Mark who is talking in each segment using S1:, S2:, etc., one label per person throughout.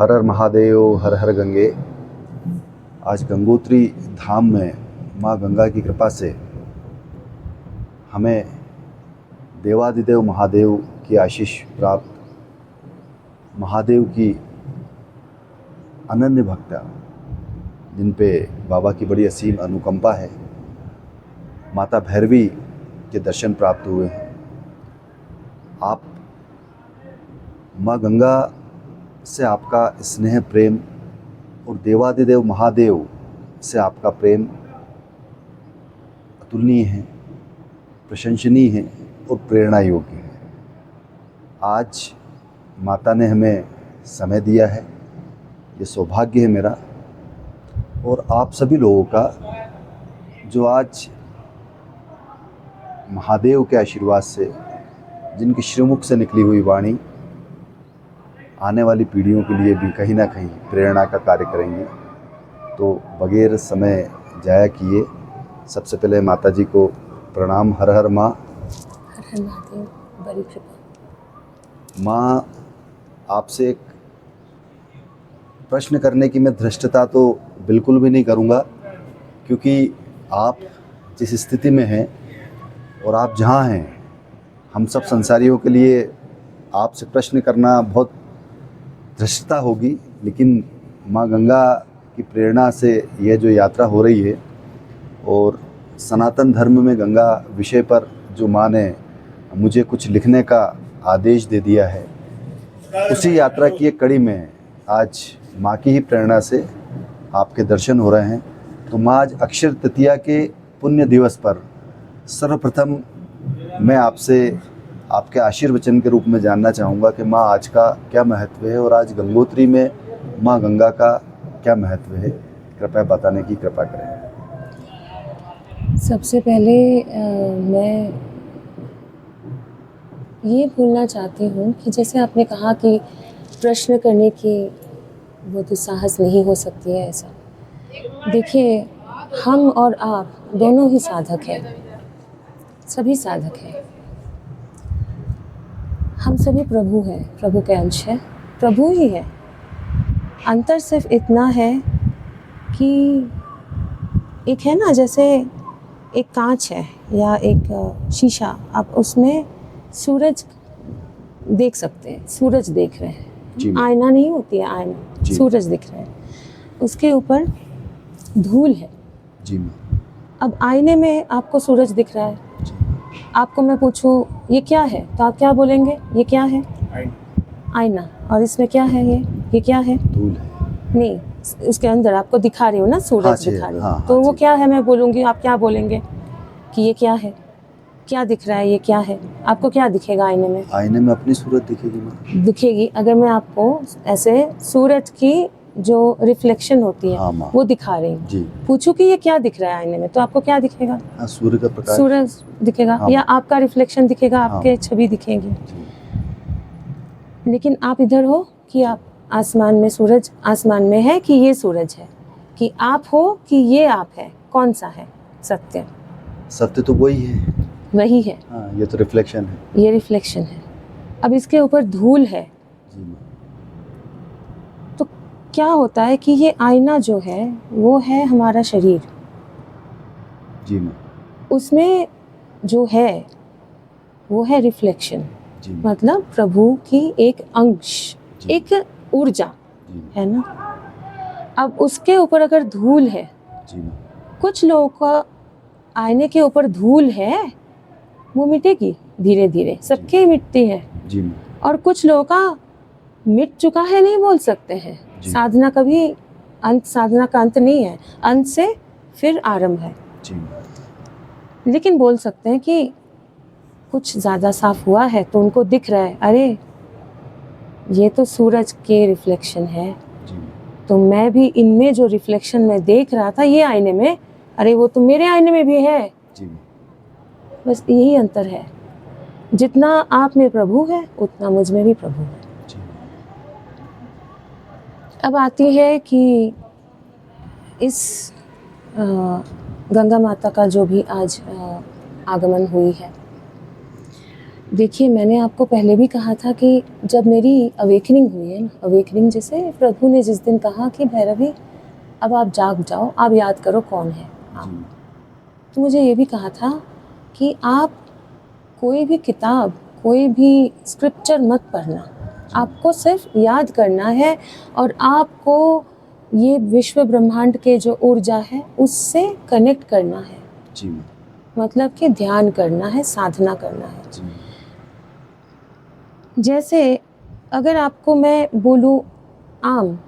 S1: हर हर महादेव, हर हर गंगे। आज गंगोत्री धाम में माँ गंगा की कृपा से हमें देवादिदेव महादेव की आशीष प्राप्त, महादेव की अनन्य भक्ता जिन पे बाबा की बड़ी असीम अनुकंपा है, माता भैरवी के दर्शन प्राप्त हुए हैं। आप माँ गंगा से आपका स्नेह प्रेम और देवादिदेव महादेव से आपका प्रेम अतुलनीय है, प्रशंसनीय है और प्रेरणा योग्य है। आज माता ने हमें समय दिया है, ये सौभाग्य है मेरा और आप सभी लोगों का, जो आज महादेव के आशीर्वाद से, जिनकी श्रीमुख से निकली हुई वाणी आने वाली पीढ़ियों के लिए भी कहीं ना कहीं प्रेरणा का कार्य करेंगी। तो बगैर समय जाया किए सबसे पहले माता जी को प्रणाम। हर हर माँ,
S2: हर हर महादेव, बड़ी कृपा।
S1: माँ, आपसे एक प्रश्न करने की मैं धृष्टता तो बिल्कुल भी नहीं करूँगा, क्योंकि आप जिस स्थिति में हैं और आप जहाँ हैं, हम सब संसारियों के लिए आपसे प्रश्न करना बहुत धृष्टता होगी। लेकिन माँ गंगा की प्रेरणा से यह जो यात्रा हो रही है और सनातन धर्म में गंगा विषय पर जो माँ ने मुझे कुछ लिखने का आदेश दे दिया है, उसी यात्रा की एक कड़ी में आज माँ की ही प्रेरणा से आपके दर्शन हो रहे हैं। तो माँ, आज अक्षय तृतीया के पुण्य दिवस पर सर्वप्रथम मैं आपसे आपके आशीर्वचन के रूप में जानना चाहूँगा कि माँ, आज का क्या महत्व है और आज गंगोत्री में माँ गंगा का क्या महत्व है, कृपया बताने की कृपा करें।
S2: सबसे पहले मैं ये बोलना चाहती हूँ कि जैसे आपने कहा कि प्रश्न करने की वो तो साहस नहीं हो सकती है। ऐसा देखिए, हम और आप दोनों ही साधक हैं, सभी साधक हैं। हम सभी प्रभु हैं, प्रभु के अंश हैं, प्रभु ही है। अंतर सिर्फ इतना है कि एक है ना, जैसे एक कांच है या एक शीशा, आप उसमें सूरज देख सकते हैं, सूरज देख रहे हैं। आईना नहीं होती है, आईना, सूरज दिख रहा है, उसके ऊपर धूल है
S1: जी।
S2: अब आईने में आपको सूरज दिख रहा है, आपको मैं पूछूं ये क्या है, तो आप क्या बोलेंगे? ये क्या है? आईना। और इसमें क्या है? ये क्या है?
S1: धूल है।
S2: नहीं, उसके अंदर आपको दिखा रही हूँ ना, सूरज दिखा रही हूँ, तो वो क्या है मैं बोलूँगी, आप क्या बोलेंगे कि ये क्या है? क्या दिख रहा है? ये क्या है? आपको क्या दिखेगा आईने में?
S1: आईने में अपनी सूरत दिखेगी।
S2: दिखेगी। अगर मैं आपको ऐसे सूरज की जो रिफ्लेक्शन होती है,
S1: हाँ,
S2: वो दिखा रही हूँ, पूछूं कि ये क्या दिख रहा है आईने में, तो आपको क्या दिखेगा?
S1: सूर्य का प्रकाश,
S2: सूरज दिखेगा। या आपका रिफ्लेक्शन दिखेगा, आपके छवि दिखेगी। लेकिन आप इधर हो कि आप आसमान में, सूरज आसमान में है कि ये सूरज है, कि आप हो कि ये आप है, कौन सा है सत्य?
S1: सत्य तो वही है,
S2: वही है।
S1: ये तो रिफ्लेक्शन है,
S2: ये रिफ्लेक्शन है। अब इसके ऊपर धूल है, तो क्या होता है कि ये आईना जो है वो है हमारा शरीर।
S1: जी।
S2: उसमें जो है वो है रिफ्लेक्शन, मतलब प्रभु की एक अंश, एक ऊर्जा है ना। अब उसके ऊपर अगर धूल है, कुछ लोगों का आईने के ऊपर धूल है, वो मिटेगी धीरे धीरे, सबके मिटती है। और कुछ लोगों का मिट चुका है, नहीं बोल सकते हैं। साधना कभी अंत, साधना का अंत नहीं है, अंत से फिर आरंभ है। लेकिन बोल सकते हैं कि कुछ ज़्यादा साफ हुआ है तो उनको दिख रहा है, अरे ये तो सूरज के रिफ्लेक्शन है, तो मैं भी इनमें जो रिफ्लेक्शन में देख रहा था ये आईने में, अरे वो तो मेरे आईने में भी है। बस यही अंतर है, जितना आप में प्रभु है उतना मुझ में भी प्रभु है। अब आती है कि इस गंगा माता का जो भी आज आगमन हुई है, देखिए, मैंने आपको पहले भी कहा था कि जब मेरी अवेकनिंग हुई है ना, अवेकनिंग जैसे प्रभु ने जिस दिन कहा कि भैरवी अब आप जाग जाओ, आप याद करो कौन है आप, तो मुझे ये भी कहा था कि आप कोई भी किताब, कोई भी स्क्रिप्चर मत पढ़ना, आपको सिर्फ याद करना है और आपको ये विश्व ब्रह्मांड के जो ऊर्जा है उससे कनेक्ट करना है
S1: जी।
S2: मतलब कि ध्यान करना है, साधना करना है
S1: जी।
S2: जैसे अगर आपको मैं बोलूँ आम,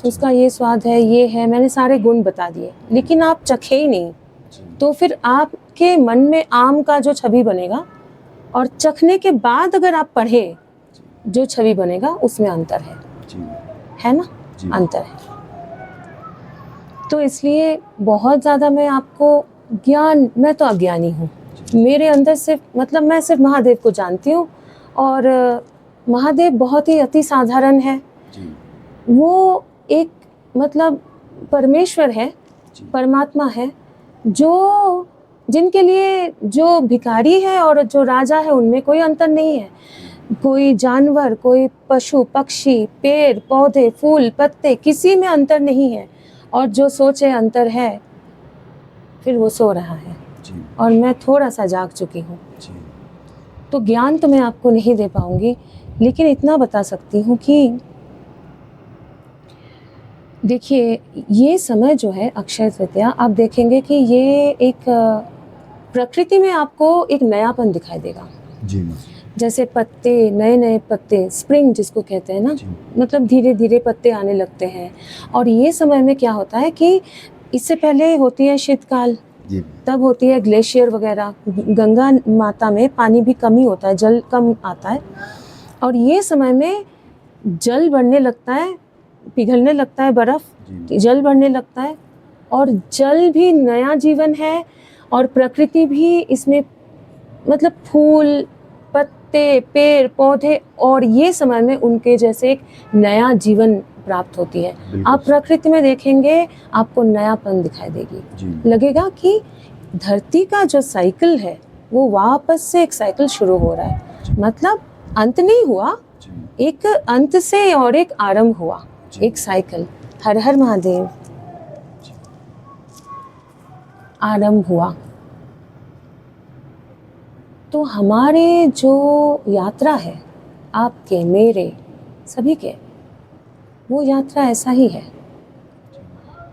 S2: उसका ये स्वाद है, ये है, मैंने सारे गुण बता दिए, लेकिन आप चखे ही नहीं, तो फिर आपके मन में आम का जो छवि बनेगा और चखने के बाद अगर आप पढ़े जो छवि बनेगा उसमें अंतर है ना, अंतर है। तो इसलिए बहुत ज़्यादा मैं आपको ज्ञान, मैं तो अज्ञानी हूँ, मेरे अंदर सिर्फ मतलब मैं सिर्फ महादेव को जानती हूँ और महादेव बहुत ही अति साधारण है, वो एक मतलब परमेश्वर है, परमात्मा है, जो जिनके लिए जो भिखारी है और जो राजा है उनमें कोई अंतर नहीं है, कोई जानवर, कोई पशु पक्षी, पेड़ पौधे, फूल पत्ते, किसी में अंतर नहीं है, और जो सोचे अंतर है फिर वो सो रहा है और मैं थोड़ा सा जाग चुकी हूँ। तो ज्ञान तो मैं आपको नहीं दे पाऊंगी, लेकिन इतना बता सकती हूँ कि देखिए ये समय जो है अक्षय तृतीया, आप देखेंगे कि ये एक प्रकृति में आपको एक नयापन दिखाई देगा
S1: जी।
S2: जैसे पत्ते, नए नए पत्ते, स्प्रिंग जिसको कहते हैं ना, मतलब धीरे धीरे पत्ते आने लगते हैं। और ये समय में क्या होता है कि इससे पहले होती है शीतकाल, तब होती है ग्लेशियर वगैरह, गंगा माता में पानी भी कम ही होता है, जल कम आता है, और ये समय में जल बढ़ने लगता है, पिघलने लगता है बर्फ, जल बढ़ने लगता है, और जल भी नया जीवन है और प्रकृति भी इसमें मतलब फूल पत्ते, पेड़ पौधे, और ये समय में उनके जैसे एक नया जीवन प्राप्त होती है। आप प्रकृति में देखेंगे आपको नयापन दिखाई देगी, लगेगा कि धरती का जो साइकिल है वो वापस से एक साइकिल शुरू हो रहा है, मतलब अंत नहीं हुआ, एक अंत से और एक आरंभ हुआ, एक साइकिल। हर हर महादेव, आरंभ हुआ। तो हमारे जो यात्रा है, आपके मेरे सभी के, वो यात्रा ऐसा ही है।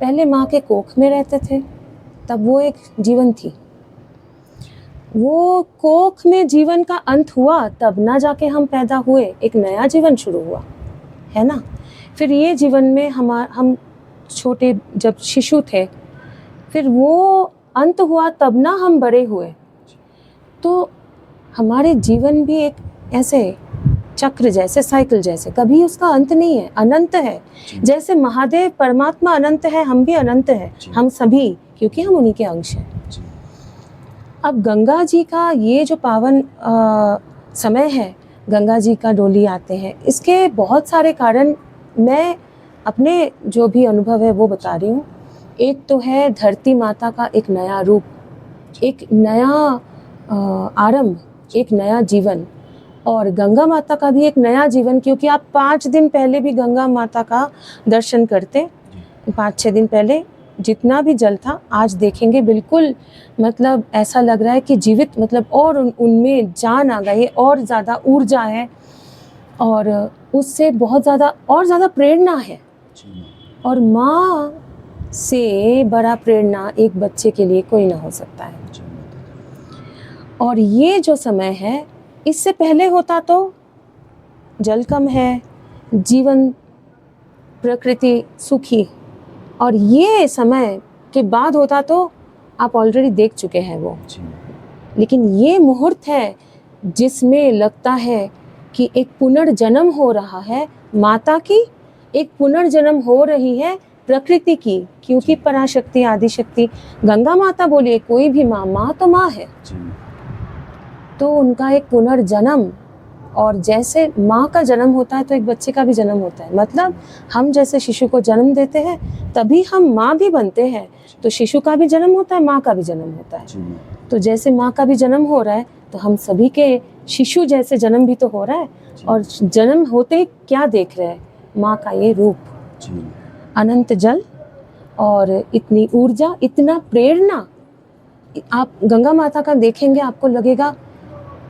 S2: पहले माँ के कोख में रहते थे, तब वो एक जीवन थी, वो कोख में जीवन का अंत हुआ, तब ना जाके हम पैदा हुए, एक नया जीवन शुरू हुआ, है ना। फिर ये जीवन में हम छोटे जब शिशु थे, फिर वो अंत हुआ, तब ना हम बड़े हुए। तो हमारे जीवन भी एक ऐसे चक्र जैसे, साइकिल जैसे, कभी उसका अंत नहीं है, अनंत है। जैसे महादेव परमात्मा अनंत है, हम भी अनंत है, हम सभी, क्योंकि हम उन्हीं के अंश हैं। अब गंगा जी का ये जो पावन समय है, गंगा जी का डोली आते हैं, इसके बहुत सारे कारण मैं अपने जो भी अनुभव है वो बता रही हूँ। एक तो है धरती माता का एक नया रूप, एक नया आरंभ, एक नया जीवन, और गंगा माता का भी एक नया जीवन, क्योंकि आप 5 दिन पहले भी गंगा माता का दर्शन करते, 5-6 दिन पहले जितना भी जल था, आज देखेंगे बिल्कुल मतलब ऐसा लग रहा है कि जीवित, मतलब और उनमें जान आ गई है, और ज़्यादा ऊर्जा है, और उससे बहुत ज़्यादा और ज़्यादा प्रेरणा है। और माँ से बड़ा प्रेरणा एक बच्चे के लिए कोई ना हो सकता है। और ये जो समय है, इससे पहले होता तो जल कम है, जीवन प्रकृति सुखी, और ये समय के बाद होता तो आप ऑलरेडी देख चुके हैं वो। लेकिन ये मुहूर्त है जिसमें लगता है कि एक पुनर्जन्म हो रहा है, माता की एक पुनर्जन्म हो रही है, प्रकृति की, क्योंकि पराशक्ति आदिशक्ति गंगा माता बोलिए, कोई भी माँ, माँ तो माँ है, तो उनका एक पुनर्जन्म। और जैसे माँ का जन्म होता है तो एक बच्चे का भी जन्म होता है, मतलब हम जैसे शिशु को जन्म देते हैं तभी हम माँ भी बनते हैं, तो शिशु का भी जन्म होता है, माँ का भी जन्म होता है। तो जैसे माँ का भी जन्म हो रहा है, तो हम सभी के शिशु जैसे जन्म भी तो हो रहा है, और जन्म होते ही क्या देख रहे हैं, माँ का ये रूप,
S1: जी
S2: अनंत जल और इतनी ऊर्जा, इतना प्रेरणा। आप गंगा माता का देखेंगे, आपको लगेगा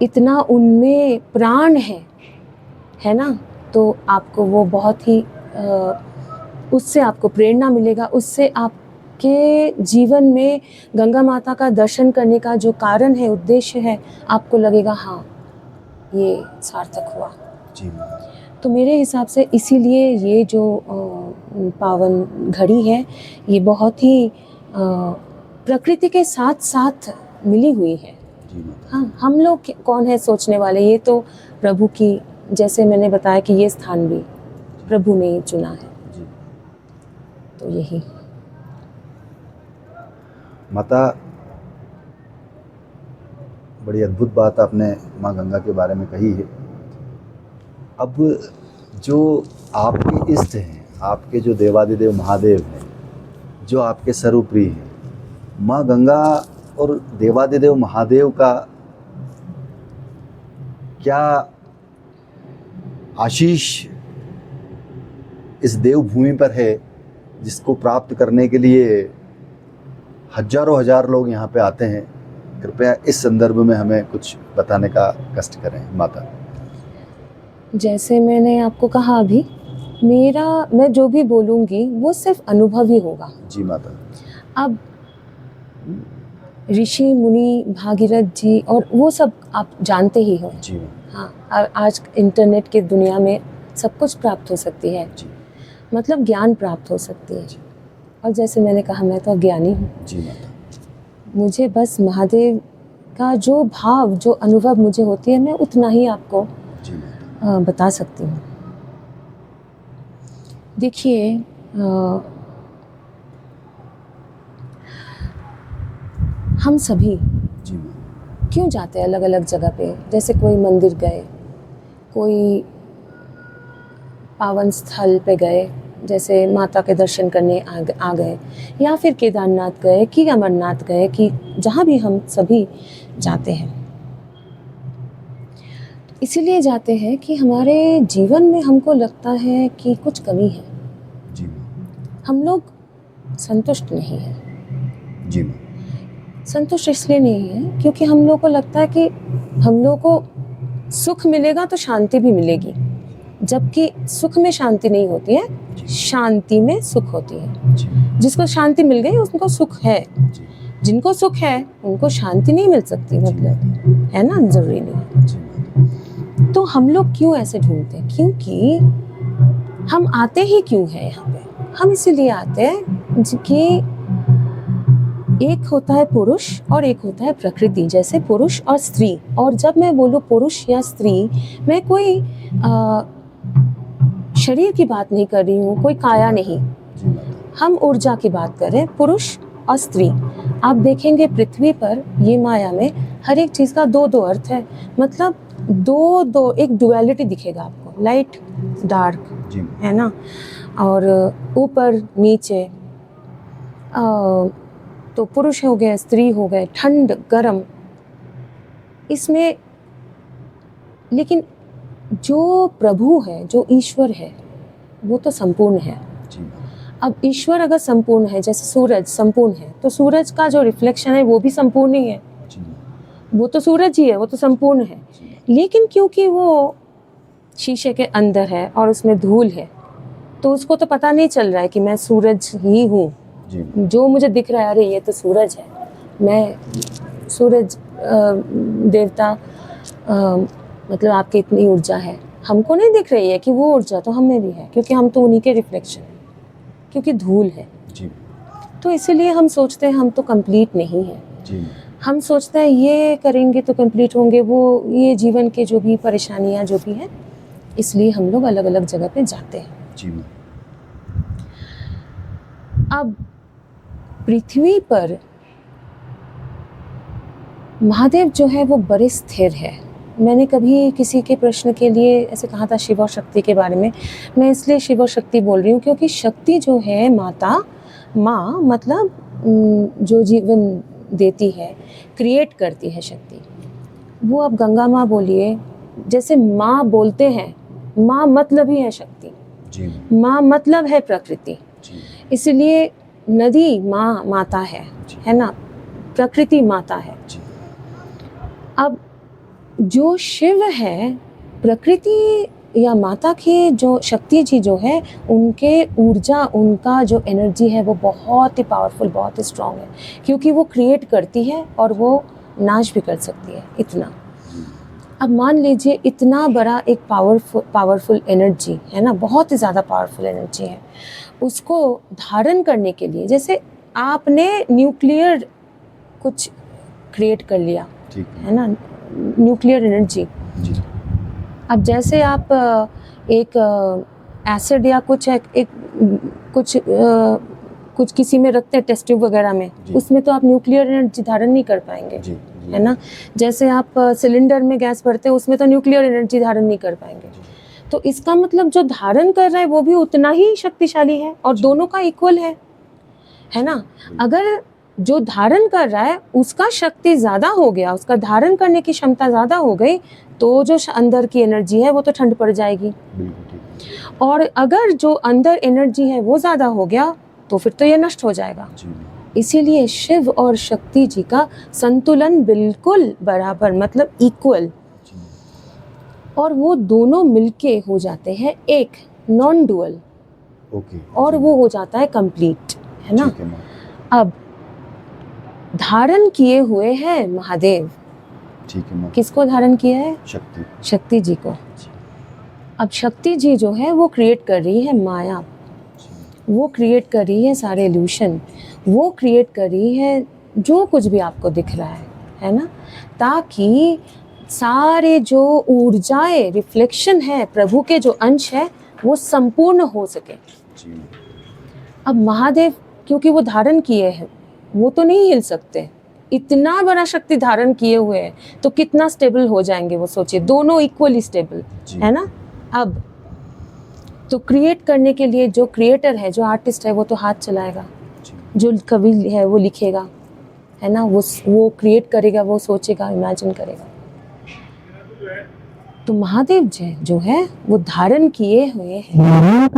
S2: इतना उनमें प्राण है ना। तो आपको वो बहुत ही उससे आपको प्रेरणा मिलेगा, उससे आपके जीवन में गंगा माता का दर्शन करने का जो कारण है, उद्देश्य है, आपको लगेगा हाँ ये सार्थक हुआ।
S1: जी
S2: तो मेरे हिसाब से इसीलिए ये जो पावन घड़ी है, ये बहुत ही प्रकृति के साथ साथ मिली हुई है।
S1: जी माता।
S2: हाँ, हम लोग कौन है सोचने वाले, ये तो प्रभु की, जैसे मैंने बताया कि ये स्थान भी प्रभु ने ही चुना है।
S1: जी
S2: तो यही
S1: माता, बड़ी अद्भुत बात आपने माँ गंगा के बारे में कही है। अब जो आपके इष्ट हैं, आपके जो देवादिदेव महादेव हैं, जो आपके सर्वप्रिय हैं, माँ गंगा और देवादिदेव महादेव का क्या आशीष इस देवभूमि पर है, जिसको प्राप्त करने के लिए हजारों हजार लोग यहाँ पे आते हैं। कृपया इस संदर्भ में हमें कुछ बताने का कष्ट करें माता।
S2: जैसे मैंने आपको कहा अभी, मैं जो भी बोलूँगी वो सिर्फ अनुभव ही होगा।
S1: जी माता।
S2: अब ऋषि मुनि भागीरथ जी और वो सब आप जानते ही हो।
S1: जी
S2: हाँ, आज इंटरनेट की दुनिया में सब कुछ प्राप्त हो सकती है,
S1: जी
S2: मतलब ज्ञान प्राप्त हो सकती है। और जैसे मैंने कहा, मैं तो अज्ञानी हूँ।
S1: जी माता।
S2: मुझे बस महादेव का जो भाव, जो अनुभव मुझे होती है, मैं उतना ही आपको
S1: जी माता
S2: बता सकती हूँ। देखिए, हम सभी
S1: जी माता।
S2: क्यों जाते हैं अलग अलग जगह पे। जैसे कोई मंदिर गए, कोई पावन स्थल पे गए, जैसे माता के दर्शन करने आ गए, या फिर केदारनाथ गए कि अमरनाथ गए, कि जहाँ भी हम सभी जाते हैं, इसीलिए जाते हैं कि हमारे जीवन में हमको लगता है कि कुछ कमी है,
S1: जी
S2: हम लोग संतुष्ट नहीं हैं।
S1: जी
S2: संतुष्ट इसलिए नहीं है क्योंकि हम लोग को लगता है कि हम लोग को सुख मिलेगा तो शांति भी मिलेगी, जबकि सुख में शांति नहीं होती है, शांति में सुख होती है। जिसको शांति मिल गई उसको सुख है, जिनको सुख है उनको शांति नहीं मिल सकती, मतलब है ना, जरूरी नहीं। तो हम लोग क्यों ऐसे ढूंढते हैं, क्योंकि हम आते ही क्यों हैं यहाँ पे, हम इसीलिए आते हैं कि एक होता है पुरुष और एक होता है प्रकृति, जैसे पुरुष और स्त्री। और जब मैं बोलूँ पुरुष या स्त्री, मैं कोई शरीर की बात नहीं कर रही हूँ, कोई काया नहीं, हम ऊर्जा की बात कर रहे हैं, पुरुष और स्त्री। आप देखेंगे पृथ्वी पर, ये माया में हर एक चीज़ का दो दो अर्थ है, मतलब दो एक डुअलिटी दिखेगा आपको, लाइट डार्क, है ना, और ऊपर नीचे, तो पुरुष हो गए, स्त्री हो गए, ठंड गर्म, इसमें। लेकिन जो प्रभु है, जो ईश्वर है, वो तो संपूर्ण है। अब ईश्वर अगर संपूर्ण है, जैसे सूरज संपूर्ण है, तो सूरज का जो रिफ्लेक्शन है वो भी संपूर्ण ही है, वो तो सूरज ही है, वो तो संपूर्ण है। लेकिन क्योंकि वो शीशे के अंदर है और उसमें धूल है, तो उसको तो पता नहीं चल रहा है कि मैं सूरज ही हूँ। जो मुझे दिख रहा है, अरे ये तो सूरज है, मैं सूरज देवता, मतलब आपकी इतनी ऊर्जा है, हमको नहीं दिख रही है कि वो ऊर्जा तो हमें भी है, क्योंकि हम तो उन्हीं के रिफ्लेक्शन हैं, क्योंकि धूल है जी। तो इसीलिए हम सोचते हैं हम तो कंप्लीट नहीं है जी। हम सोचते हैं ये करेंगे तो कंप्लीट होंगे, वो ये जीवन के जो भी परेशानियां जो भी हैं, इसलिए हम लोग अलग अलग जगह पे जाते हैं जी। अब पृथ्वी पर महादेव जो है वो बड़े स्थिर है। मैंने कभी किसी के प्रश्न के लिए ऐसे कहा था शिव और शक्ति के बारे में, मैं इसलिए शिव और शक्ति बोल रही हूँ क्योंकि शक्ति जो है माता, माँ मतलब जो जीवन देती है, क्रिएट करती है शक्ति, वो आप गंगा माँ बोलिए, जैसे माँ बोलते हैं, माँ मतलब ही है शक्ति,
S1: जी
S2: माँ मतलब है प्रकृति,
S1: जी
S2: इसलिए नदी माँ माता है ना, प्रकृति माता है।
S1: जी
S2: अब जो शिव है, प्रकृति या माता की जो शक्ति जी जो है, उनके ऊर्जा, उनका जो एनर्जी है वो बहुत ही पावरफुल, बहुत ही स्ट्रांग है, क्योंकि वो क्रिएट करती है और वो नाश भी कर सकती है, इतना। अब मान लीजिए इतना बड़ा एक पावरफुल एनर्जी है ना, बहुत ही ज़्यादा पावरफुल एनर्जी है, उसको धारण करने के लिए, जैसे आपने न्यूक्लियर कुछ क्रिएट कर लिया,
S1: ठीक
S2: है ना, न्यूक्लियर एनर्जी।
S1: जी
S2: अब जैसे आप एक एसिड या कुछ कुछ किसी में रखते हैं टेस्ट ट्यूब वगैरह में, उसमें तो आप न्यूक्लियर एनर्जी धारण नहीं कर पाएंगे,
S1: जी
S2: है ना। जैसे आप सिलेंडर में गैस भरते हैं, उसमें तो न्यूक्लियर एनर्जी धारण नहीं कर पाएंगे। तो इसका मतलब जो धारण कर रहा है वो भी उतना ही शक्तिशाली है, और दोनों का इक्वल है ना। अगर जो धारण कर रहा है उसका शक्ति ज़्यादा हो गया, उसका धारण करने की क्षमता ज़्यादा हो गई, तो जो अंदर की एनर्जी है वो तो ठंड पड़ जाएगी। और अगर जो अंदर एनर्जी है वो ज़्यादा हो गया तो फिर तो ये नष्ट हो जाएगा। इसीलिए शिव और शक्ति जी का संतुलन बिल्कुल बराबर, मतलब इक्वल, और वो दोनों मिलके हो जाते हैं एक नॉन डुअल, और वो हो जाता है कंप्लीट, है ना। अब धारण किए हुए हैं महादेव,
S1: ठीक है।
S2: किसको धारण किया है? शक्ति जी को। अब शक्ति जी जो है वो क्रिएट कर रही है माया, वो क्रिएट कर रही है सारे इल्यूशन, वो क्रिएट कर रही है जो कुछ भी आपको दिख रहा है ना, ताकि सारे जो ऊर्जाएं, रिफ्लेक्शन है, प्रभु के जो अंश है, वो संपूर्ण हो सके। अब महादेव क्योंकि वो धारण किए हैं, वो तो नहीं हिल सकते, इतना बड़ा शक्ति धारण किए हुए हैं, तो कितना स्टेबल हो जाएंगे वो सोचिए, दोनों इक्वली स्टेबल, है ना। अब तो क्रिएट करने के लिए जो क्रिएटर है, जो आर्टिस्ट है, वो तो हाथ चलाएगा, जो कवि है वो लिखेगा, है ना, वो क्रिएट करेगा, वो सोचेगा, इमेजिन करेगा। तो महादेव जी जो है वो धारण किए हुए हैं।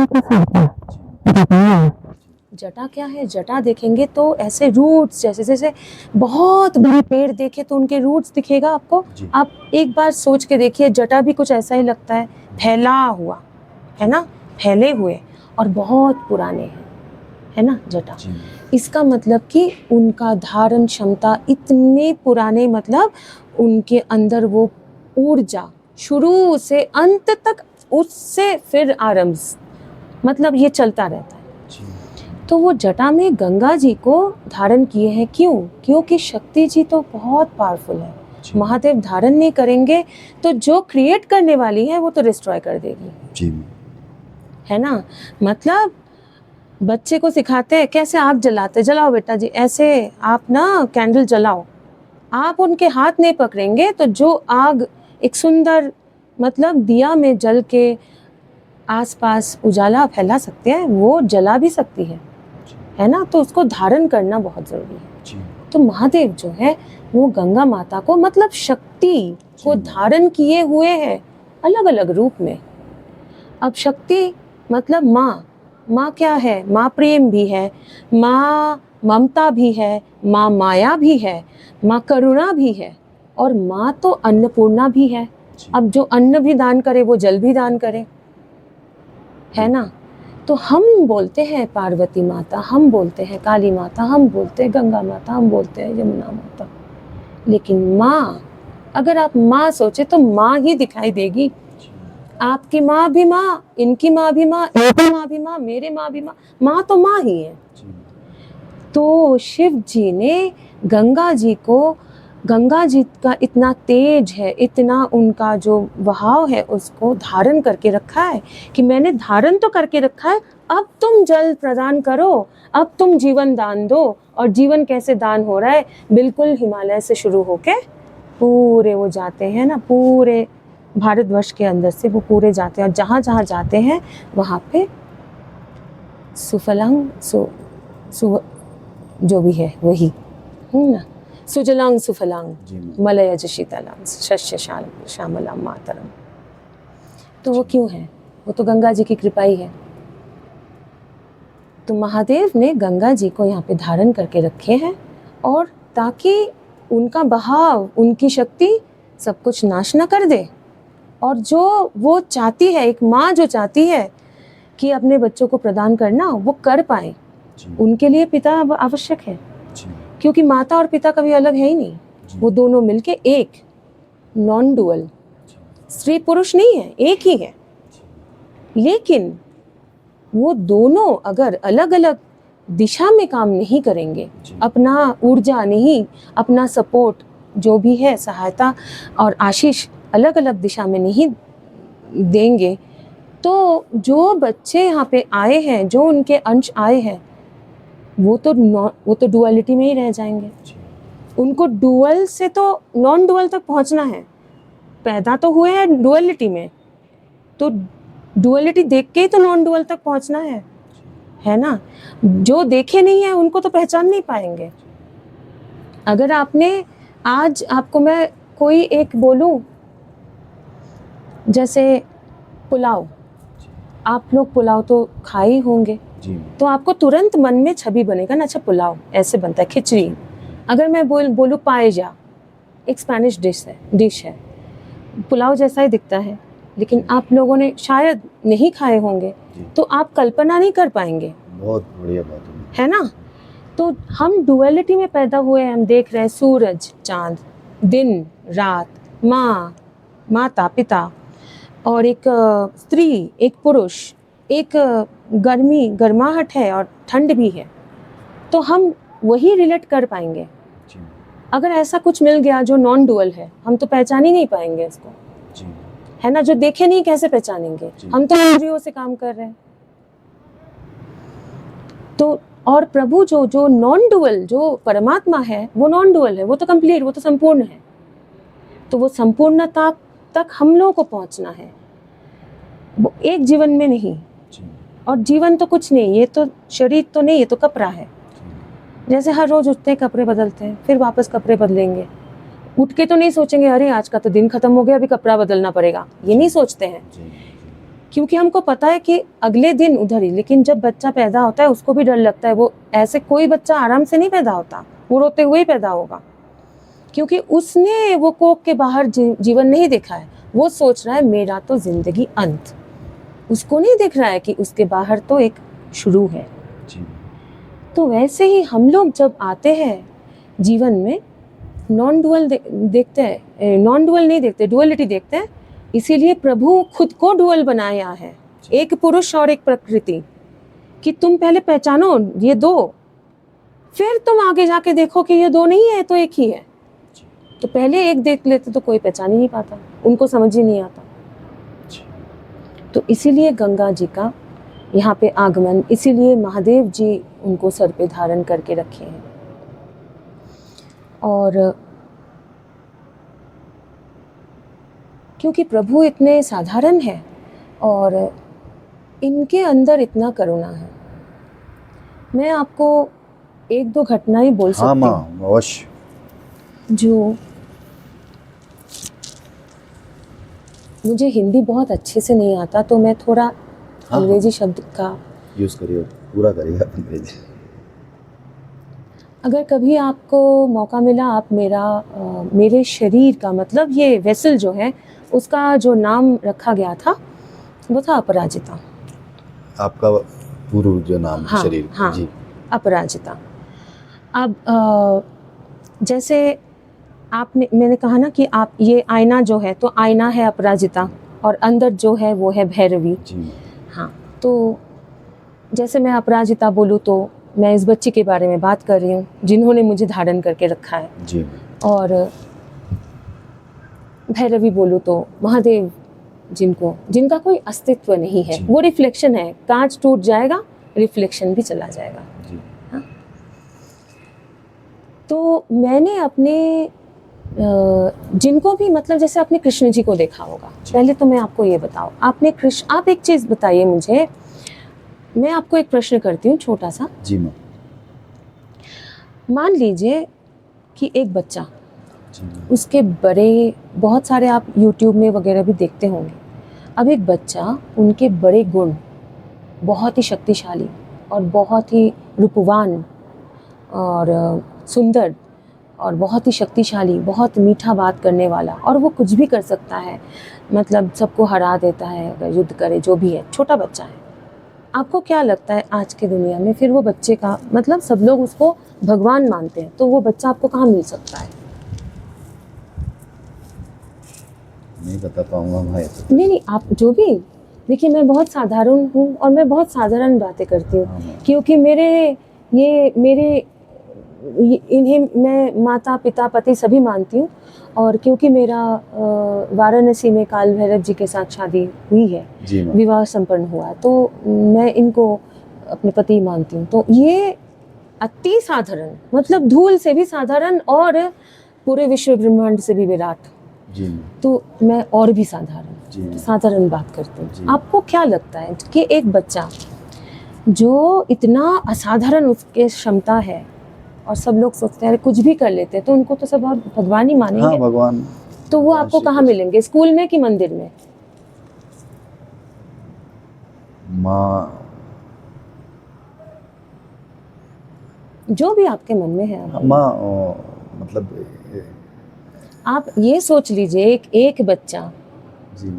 S2: जटा क्या है? जटा देखेंगे तो ऐसे रूट्स, जैसे जैसे बहुत बड़े पेड़ देखे तो उनके रूट्स दिखेगा आपको। आप एक बार सोच के देखिए, जटा भी कुछ ऐसा ही लगता है, फैला हुआ, है ना, फैले हुए और बहुत पुराने हैं, है ना जटा। इसका मतलब कि उनका धारण क्षमता इतने पुराने, मतलब उनके अंदर वो ऊर्जा शुरू से अंत तक, उससे फिर आरंभ, मतलब ये चलता रहता है। तो वो जटा में गंगा जी को धारण किए हैं, क्यों? क्योंकि शक्ति जी तो बहुत पावरफुल है, महादेव धारण नहीं करेंगे तो जो क्रिएट करने वाली है वो तो डिस्ट्रॉय कर देगी जी, है ना। मतलब बच्चे को सिखाते हैं कैसे आग जलाते, जलाओ बेटा जी, ऐसे आप ना कैंडल जलाओ, आप उनके हाथ नहीं पकड़ेंगे तो जो आग एक सुंदर, मतलब दिया में जल के आसपास उजाला फैला सकते हैं, वो जला भी सकती है ना। तो उसको धारण करना बहुत जरूरी है। तो महादेव जो है वो गंगा माता को, मतलब शक्ति को धारण किए हुए हैं अलग अलग रूप में। अब शक्ति मतलब माँ, माँ क्या है? माँ प्रेम भी है, माँ ममता भी है, माँ माया भी है, माँ करुणा भी है, और माँ तो अन्नपूर्णा भी है। अब जो अन्न भी दान करे वो जल भी दान करे, है ना। तो हम बोलते हैं पार्वती माता, हम बोलते हैं काली माता, हम बोलते हैं गंगा माता, हम बोलते हैं यमुना माता, लेकिन माँ, अगर आप माँ सोचे तो माँ ही दिखाई देगी। आपकी माँ भी माँ, इनकी माँ भी माँ, इनकी माँ भी माँ, मेरे माँ भी माँ, माँ तो माँ ही है। तो शिव जी ने गंगा जी को, गंगा जी का इतना तेज है, इतना उनका जो बहाव है, उसको धारण करके रखा है कि मैंने धारण तो करके रखा है, अब तुम जल प्रदान करो, अब तुम जीवन दान दो। और जीवन कैसे दान हो रहा है? बिल्कुल हिमालय से शुरू होके पूरे वो जाते हैं ना, पूरे भारतवर्ष के अंदर से वो पूरे जाते हैं, और जहाँ जहाँ जाते हैं वहाँ पे सुफलंग जो भी है वही, है ना, सुजलांग सुफलांग
S1: जी माँ।
S2: मलयज शीतलांग शस्य श्यामलां मातरम। तो वो क्यों है? वो तो गंगा जी की कृपा ही है। तो महादेव ने गंगा जी को यहाँ पे धारण करके रखे हैं, और ताकि उनका बहाव, उनकी शक्ति सब कुछ नाश न कर दे। और जो वो चाहती है, एक माँ जो चाहती है कि अपने बच्चों को प्रदान करना, वो कर पाए, उनके लिए पिता आवश्यक है। क्योंकि माता और पिता कभी अलग है ही नहीं, वो दोनों मिलके एक, नॉन डुअल, स्त्री पुरुष नहीं है, एक ही है। लेकिन वो दोनों अगर अलग अलग दिशा में काम नहीं करेंगे, अपना ऊर्जा नहीं, अपना सपोर्ट जो भी है, सहायता और आशीष अलग अलग दिशा में नहीं देंगे, तो जो बच्चे यहाँ पे आए हैं, जो उनके अंश आए हैं, वो तो डुअलिटी में ही रह जाएंगे। उनको डुअल से तो नॉन डुअल तक पहुंचना है। पैदा तो हुए हैं डुअलिटी में, तो डुअलिटी देख के ही तो नॉन डुअल तक पहुंचना है ना। जो देखे नहीं है उनको तो पहचान नहीं पाएंगे। अगर आपने आज, आपको मैं कोई एक बोलूं, जैसे पुलाव, आप लोग पुलाव तो खाए ही होंगे, तो आपको तुरंत मन में छवि बनेगा ना, अच्छा पुलाव ऐसे बनता है, खिचड़ी। अगर मैं बोलूं पाएजा, एक स्पेनिश डिश है, पुलाव जैसा ही दिखता है, लेकिन आप लोगों ने शायद नहीं खाए होंगे, तो आप कल्पना नहीं कर पाएंगे।
S1: बहुत बढ़िया बात
S2: है ना। तो हम डुअलिटी में पैदा हुए हैं। हम देख रहे हैं सूरज चांद, दिन रात, माँ माता पिता, और एक स्त्री, एक पुरुष, एक गर्मी गर्माहट है और ठंड भी है, तो हम वही रिलेट कर पाएंगे। अगर ऐसा कुछ मिल गया जो नॉन डुअल है, हम तो पहचान ही नहीं पाएंगे इसको, है ना। जो देखे नहीं कैसे पहचानेंगे? हम तो इंद्रियों से काम कर रहे हैं। तो और प्रभु जो नॉन डुअल, जो परमात्मा है, वो नॉन डुअल है, वो तो कंप्लीट, वो तो संपूर्ण है। तो वो संपूर्णता तक हम लोगों को पहुंचना है, वो एक जीवन में नहीं। और जीवन तो कुछ नहीं, ये तो शरीर तो नहीं, ये तो कपड़ा है। जैसे हर रोज उठते हैं, कपड़े बदलते हैं, फिर वापस कपड़े बदलेंगे। उठ के तो नहीं सोचेंगे अरे आज का तो दिन खत्म हो गया, अभी कपड़ा बदलना पड़ेगा, ये नहीं सोचते हैं, क्योंकि हमको पता है कि अगले दिन उधर ही। लेकिन जब बच्चा पैदा होता है, उसको भी डर लगता है। वो ऐसे कोई बच्चा आराम से नहीं पैदा होता, वो रोते हुए ही पैदा होगा, क्योंकि उसने वो कोख के बाहर जीवन नहीं देखा है। वो सोच रहा है मेरा तो जिंदगी अंत, उसको नहीं दिख रहा है कि उसके बाहर तो एक शुरू है। तो वैसे ही हम लोग जब आते हैं जीवन में, नॉन डुअल देखते हैं, नॉन डुअल नहीं देखते, डुअलिटी देखते हैं। इसीलिए प्रभु खुद को डुअल बनाया है, एक पुरुष और एक प्रकृति, कि तुम पहले पहचानो ये दो, फिर तुम आगे जाके देखो कि ये दो नहीं है तो एक ही है। तो पहले एक देख लेते तो कोई पहचान ही नहीं पाता, उनको समझ ही नहीं आता। तो इसीलिए गंगा जी का यहाँ पे आगमन, इसीलिए महादेव जी उनको सर पे धारण करके रखे हैं। और क्योंकि प्रभु इतने साधारण हैं और इनके अंदर इतना करुणा है। मैं आपको एक दो घटनाएं बोल सकती हूँ।
S1: अवश्य।
S2: जो मुझे हिंदी बहुत अच्छे से नहीं आता, तो मैं थोड़ा अंग्रेजी शब्द का
S1: यूज करिए, पूरा करिए अंग्रेजी।
S2: अगर कभी आपको मौका मिला, आप मेरे शरीर का, मतलब ये वेसल जो है, उसका जो नाम रखा गया था वो था अपराजिता।
S1: आपका पूर्व जो नाम शरीर?
S2: हाँ,
S1: जी,
S2: अपराजिता। अब जैसे मैंने कहा ना कि आप ये आईना जो है, तो आईना है अपराजिता, और अंदर जो है वो है भैरवी। हाँ, तो जैसे मैं अपराजिता बोलूँ तो मैं इस बच्ची के बारे में बात कर रही हूँ जिन्होंने मुझे धारण करके रखा है
S1: जी।
S2: और भैरवी बोलूँ तो महादेव, जिनका कोई अस्तित्व नहीं है, वो रिफ्लेक्शन है। कांच टूट जाएगा, रिफ्लेक्शन भी चला जाएगा। हाँ? तो मैंने अपने जिनको भी, मतलब जैसे आपने कृष्ण जी को देखा होगा, पहले तो मैं आपको ये बताऊं, आप एक चीज बताइए मुझे, मैं आपको एक प्रश्न करती हूँ छोटा सा।
S1: जी मैम।
S2: मान लीजिए कि एक बच्चा,
S1: जी
S2: उसके बड़े, बहुत सारे आप यूट्यूब में वगैरह भी देखते होंगे, अब एक बच्चा, उनके बड़े गुण, बहुत ही शक्तिशाली और बहुत ही रूपवान और सुंदर और बहुत ही शक्तिशाली, बहुत मीठा बात करने वाला, और वो कुछ भी कर सकता है, मतलब सबको हरा देता है, अगर युद्ध करे, जो भी है, छोटा बच्चा है। आपको क्या लगता है आज के दुनिया में फिर वो बच्चे का, मतलब सब लोग उसको भगवान मानते हैं, तो वो बच्चा आपको कहाँ मिल सकता है?
S1: नहीं बता पाऊंगा भाई तो।
S2: नहीं, आप जो भी देखिए, मैं बहुत साधारण हूँ और मैं बहुत साधारण बातें करती हूँ, क्योंकि इन्हें मैं माता पिता पति सभी मानती हूँ, और क्योंकि मेरा वाराणसी में काल भैरव जी के साथ शादी हुई है, विवाह संपन्न हुआ, तो मैं इनको अपने पति मानती हूँ। तो ये अति साधारण, मतलब धूल से भी साधारण और पूरे विश्व ब्रह्मांड से भी विराट, तो मैं और भी साधारण बात करती हूँ। आपको क्या लगता है कि एक बच्चा जो इतना असाधारण उसके क्षमता है, और सब लोग सोचते हैं कुछ भी कर लेते हैं, तो उनको तो सब भगवान ही मानेंगे।
S1: हाँ, भगवान।
S2: तो वो आपको कहाँ मिलेंगे, स्कूल में कि मंदिर में?
S1: माँ,
S2: जो भी आपके मन में है
S1: माँ, मतलब
S2: आप ये सोच लीजिए, एक बच्चा,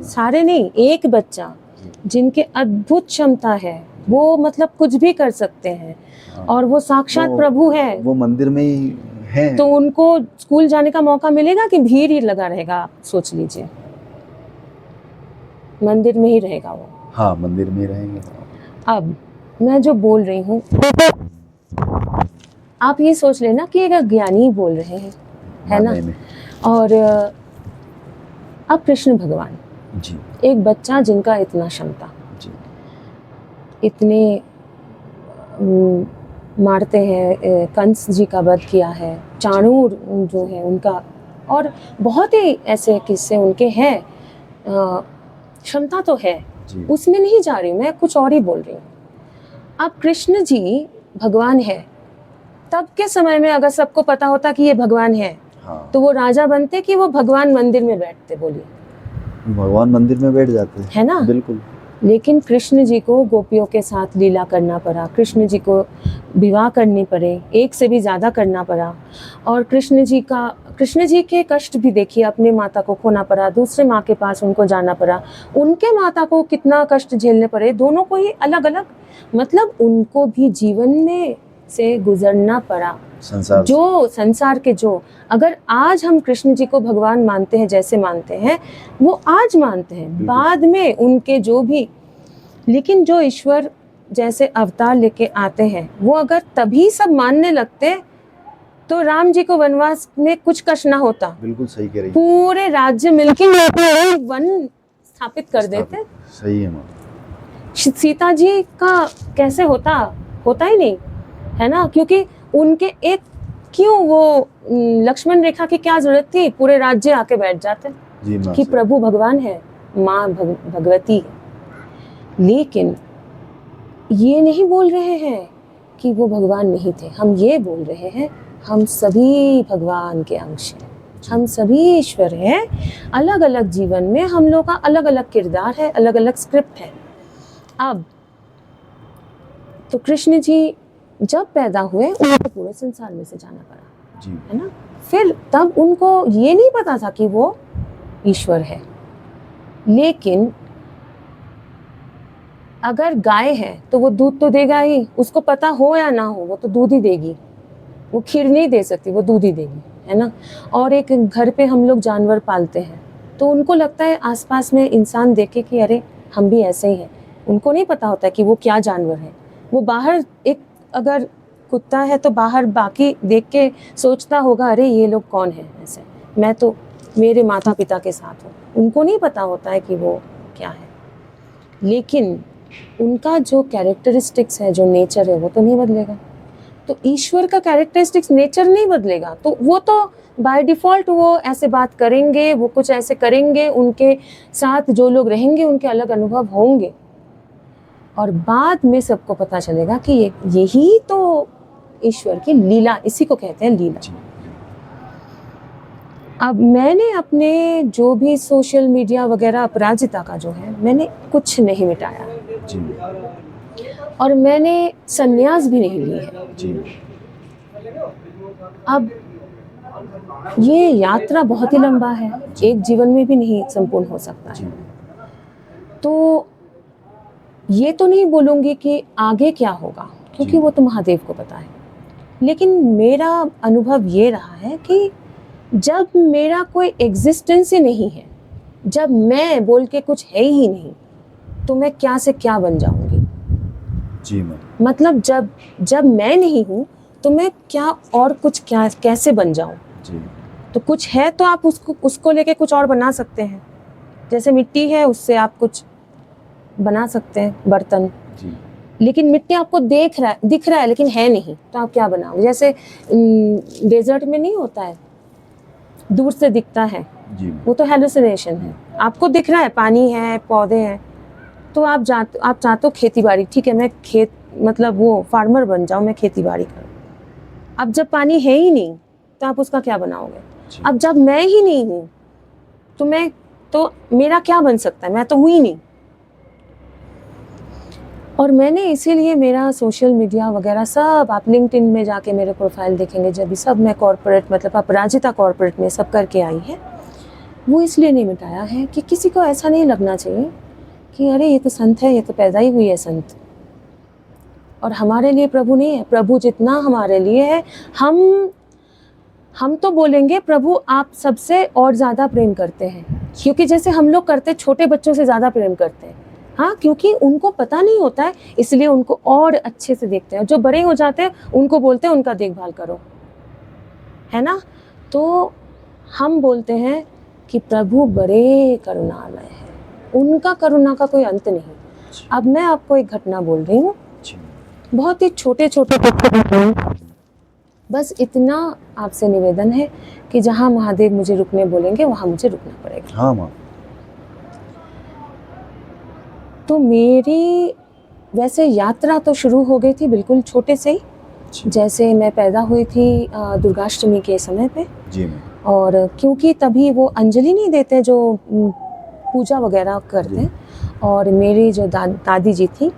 S2: सारे नहीं, एक बच्चा जिनके अद्भुत क्षमता है, वो मतलब कुछ भी कर सकते हैं, और वो साक्षात प्रभु है,
S1: वो मंदिर में ही है,
S2: तो उनको स्कूल जाने का मौका मिलेगा कि भीड़ ही लगा रहेगा? आप सोच लीजिए, मंदिर में ही रहेगा वो।
S1: हाँ, मंदिर में ही रहेंगे।
S2: अब मैं जो बोल रही हूँ, आप ये सोच लेना कि एक ज्ञानी बोल रहे हैं, है ना? और अब कृष्ण भगवान
S1: जी,
S2: एक बच्चा जिनका इतना क्षमता, इतने मारते हैं, कंस जी का वध किया है, चाणूर जो है उनका, और बहुत ही ऐसे किस्से उनके हैं, क्षमता तो है, उसमें नहीं जा रही हूँ मैं, कुछ और ही बोल रही हूँ। अब कृष्ण जी भगवान है, तब के समय में अगर सबको पता होता कि ये भगवान है, हाँ, तो वो राजा बनते कि वो भगवान मंदिर में बैठते? बोलिए।
S1: भगवान मंदिर में बैठ जाते हैं,
S2: है ना?
S1: बिल्कुल।
S2: लेकिन कृष्ण जी को गोपियों के साथ लीला करना पड़ा, कृष्ण जी को विवाह करनी पड़े, एक से भी ज़्यादा करना पड़ा, और कृष्ण जी के कष्ट भी देखिए, अपने माता को खोना पड़ा, दूसरे माँ के पास उनको जाना पड़ा, उनके माता को कितना कष्ट झेलने पड़े, दोनों को ही अलग अलग, मतलब उनको भी जीवन में से गुजरना पड़ा, संसार के जो, अगर आज हम कृष्ण जी को भगवान मानते हैं, जैसे मानते हैं, वो आज मानते हैं, बाद में उनके जो भी, लेकिन जो ईश्वर जैसे अवतार लेके आते हैं, वो अगर तभी सब मानने लगते तो राम जी को वनवास में कुछ कष्ट ना होता।
S1: बिल्कुल सही कह रही,
S2: पूरे राज्य मिलके वन स्थापित कर देते।
S1: सही है माँ।
S2: सीता जी का कैसे होता ही नहीं, है ना? क्योंकि उनके एक, क्यों वो लक्ष्मण रेखा की क्या जरूरत थी, पूरे राज्य आके बैठ जाते कि प्रभु भगवान है, माँ भगवती है। लेकिन ये नहीं बोल रहे हैं कि वो भगवान नहीं थे, हम ये बोल रहे हैं हम सभी भगवान के अंश हैं, हम सभी ईश्वर हैं, अलग अलग जीवन में हम लोग का अलग अलग किरदार है, अलग अलग स्क्रिप्ट है। अब तो कृष्ण जी जब पैदा हुए, उनको पूरे संसार में से जाना पड़ा जी, है ना? फिर तब उनको ये नहीं पता था कि वो ईश्वर है। लेकिन अगर गाय है तो वो दूध तो देगा ही, उसको पता हो या ना हो, वो तो दूध ही देगी, वो खीर नहीं दे सकती, वो दूध ही देगी, है ना? और एक घर पे हम लोग जानवर पालते हैं, तो उनको लगता है आसपास में इंसान देखे कि अरे हम भी ऐसे ही हैं, उनको नहीं पता होता कि वो क्या जानवर है। वो बाहर एक अगर कुत्ता है तो बाहर बाकी देख के सोचता होगा अरे ये लोग कौन है, ऐसे मैं तो मेरे माता पिता के साथ हूँ, उनको नहीं पता होता है कि वो क्या है। लेकिन उनका जो कैरेक्टरिस्टिक्स है, जो नेचर है, वो तो नहीं बदलेगा। तो ईश्वर का कैरेक्टरिस्टिक्स, नेचर नहीं बदलेगा, तो वो तो बाय डिफ़ॉल्ट वो ऐसे बात करेंगे, वो कुछ ऐसे करेंगे, उनके साथ जो लोग रहेंगे उनके अलग अनुभव होंगे, और बाद में सबको पता चलेगा कि यही तो ईश्वर की लीला, इसी को कहते हैं लीला। अब मैंने अपने जो भी सोशल मीडिया वगैरह अपराजिता का जो है, मैंने कुछ नहीं मिटाया
S1: जी
S2: और मैंने संन्यास भी नहीं ली है।
S1: जी
S2: अब ये यात्रा बहुत ही लंबा है, एक जीवन में भी नहीं संपूर्ण हो सकता
S1: जी
S2: है। तो ये तो नहीं बोलूँगी कि आगे क्या होगा, क्योंकि
S1: जी।
S2: वो तो महादेव को पता है। लेकिन मेरा अनुभव ये रहा है कि जब मेरा कोई एग्जिस्टेंस ही नहीं है, जब मैं बोल के कुछ है ही नहीं, तो मैं क्या से क्या बन जाऊंगी।
S1: जी मैम।
S2: मतलब जब मैं नहीं हूँ तो मैं क्या और कुछ क्या कैसे बन जाऊं।
S1: जी
S2: तो कुछ है तो आप उसको लेके कुछ और बना सकते हैं। जैसे मिट्टी है, उससे आप कुछ बना सकते हैं, बर्तन।
S1: जी
S2: लेकिन मिट्टी आपको दिख रहा है लेकिन है नहीं, तो आप क्या बनाओगे। जैसे डेजर्ट में नहीं होता है, दूर से दिखता है,
S1: जी
S2: वो तो हेलुसिनेशन है। आपको दिख रहा है पानी है, पौधे हैं, तो आप चाहते हो खेती बाड़ी, ठीक है मैं मतलब वो फार्मर बन जाऊं, मैं खेती बाड़ी करूं। अब जब पानी है ही नहीं तो आप उसका क्या बनाओगे। अब जब मैं ही नहीं हूं तो मेरा क्या बन सकता है, मैं तो हुई नहीं। और मैंने इसीलिए मेरा सोशल मीडिया वगैरह सब, आप लिंक्डइन में जाके मेरे प्रोफाइल देखेंगे, जब भी सब मैं कॉर्पोरेट मतलब अपराजिता कॉर्पोरेट में सब करके आई है, वो इसलिए नहीं मिटाया है कि किसी को ऐसा नहीं लगना चाहिए कि अरे ये तो संत है, ये तो पैदा ही हुई है संत, और हमारे लिए प्रभु नहीं है। प्रभु जितना हमारे लिए है, हम तो बोलेंगे प्रभु आप सबसे और ज़्यादा प्रेम करते हैं, क्योंकि जैसे हम लोग करते छोटे बच्चों से ज़्यादा प्रेम करते हैं। हाँ, क्योंकि उनको पता नहीं होता है, इसलिए उनको और अच्छे से देखते हैं। जो बड़े हो जाते हैं उनको बोलते हैं उनका देखभाल करो, है ना। तो हम बोलते हैं कि प्रभु बड़े करुणामय है, उनका करुणा का कोई अंत नहीं। अब मैं आपको एक घटना बोल रही हूँ, बहुत ही छोटे बस इतना आपसे निवेदन है कि जहाँ महादेव मुझे रुकने बोलेंगे वहाँ मुझे रुकना पड़ेगा।
S1: हाँ माँ।
S2: तो मेरी वैसे यात्रा तो शुरू हो गई थी बिल्कुल छोटे से ही। जैसे मैं पैदा हुई थी दुर्गाष्टमी के समय पे
S1: जी मैम।
S2: और क्योंकि तभी वो अंजलि नहीं देते जो पूजा वगैरह करते हैं, और मेरी जो दादी जी थी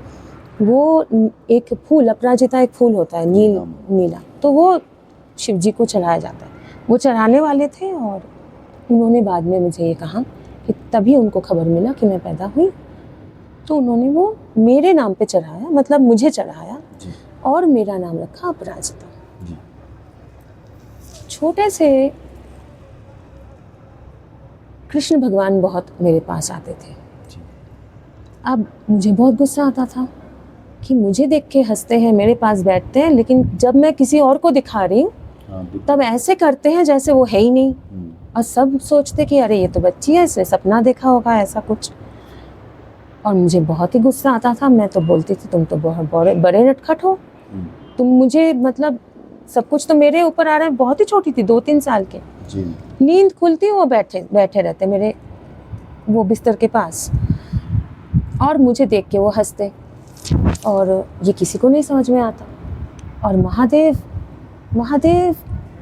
S2: वो एक फूल, अपराजिता एक फूल होता है नीला, तो वो शिव जी को चढ़ाया जाता है। वो चढ़ाने वाले थे और उन्होंने बाद में मुझे ये कहा कि तभी उनको खबर मिला कि मैं पैदा हुई, तो उन्होंने वो मेरे नाम पे चढ़ाया, मतलब मुझे चढ़ाया और मेरा नाम रखा अपराजिता। छोटे से कृष्ण भगवान बहुत मेरे पास आते थे। अब मुझे बहुत गुस्सा आता था कि मुझे देख के हंसते हैं, मेरे पास बैठते हैं, लेकिन जब मैं किसी और को दिखा रही हूँ तब ऐसे करते हैं जैसे वो है ही नहीं, और सब सोचते कि अरे ये तो बच्ची है, इसने सपना देखा होगा ऐसा कुछ। और मुझे बहुत ही गुस्सा आता था। मैं तो बोलती थी तुम तो बहुत बड़े नटखट हो, तुम मुझे मतलब सब कुछ तो मेरे ऊपर आ रहा है। बहुत ही छोटी थी, 2-3 साल के। नींद खुलती वो बैठे रहते मेरे वो बिस्तर के पास, और मुझे देख के वो हंसते, और ये किसी को नहीं समझ में आता। और महादेव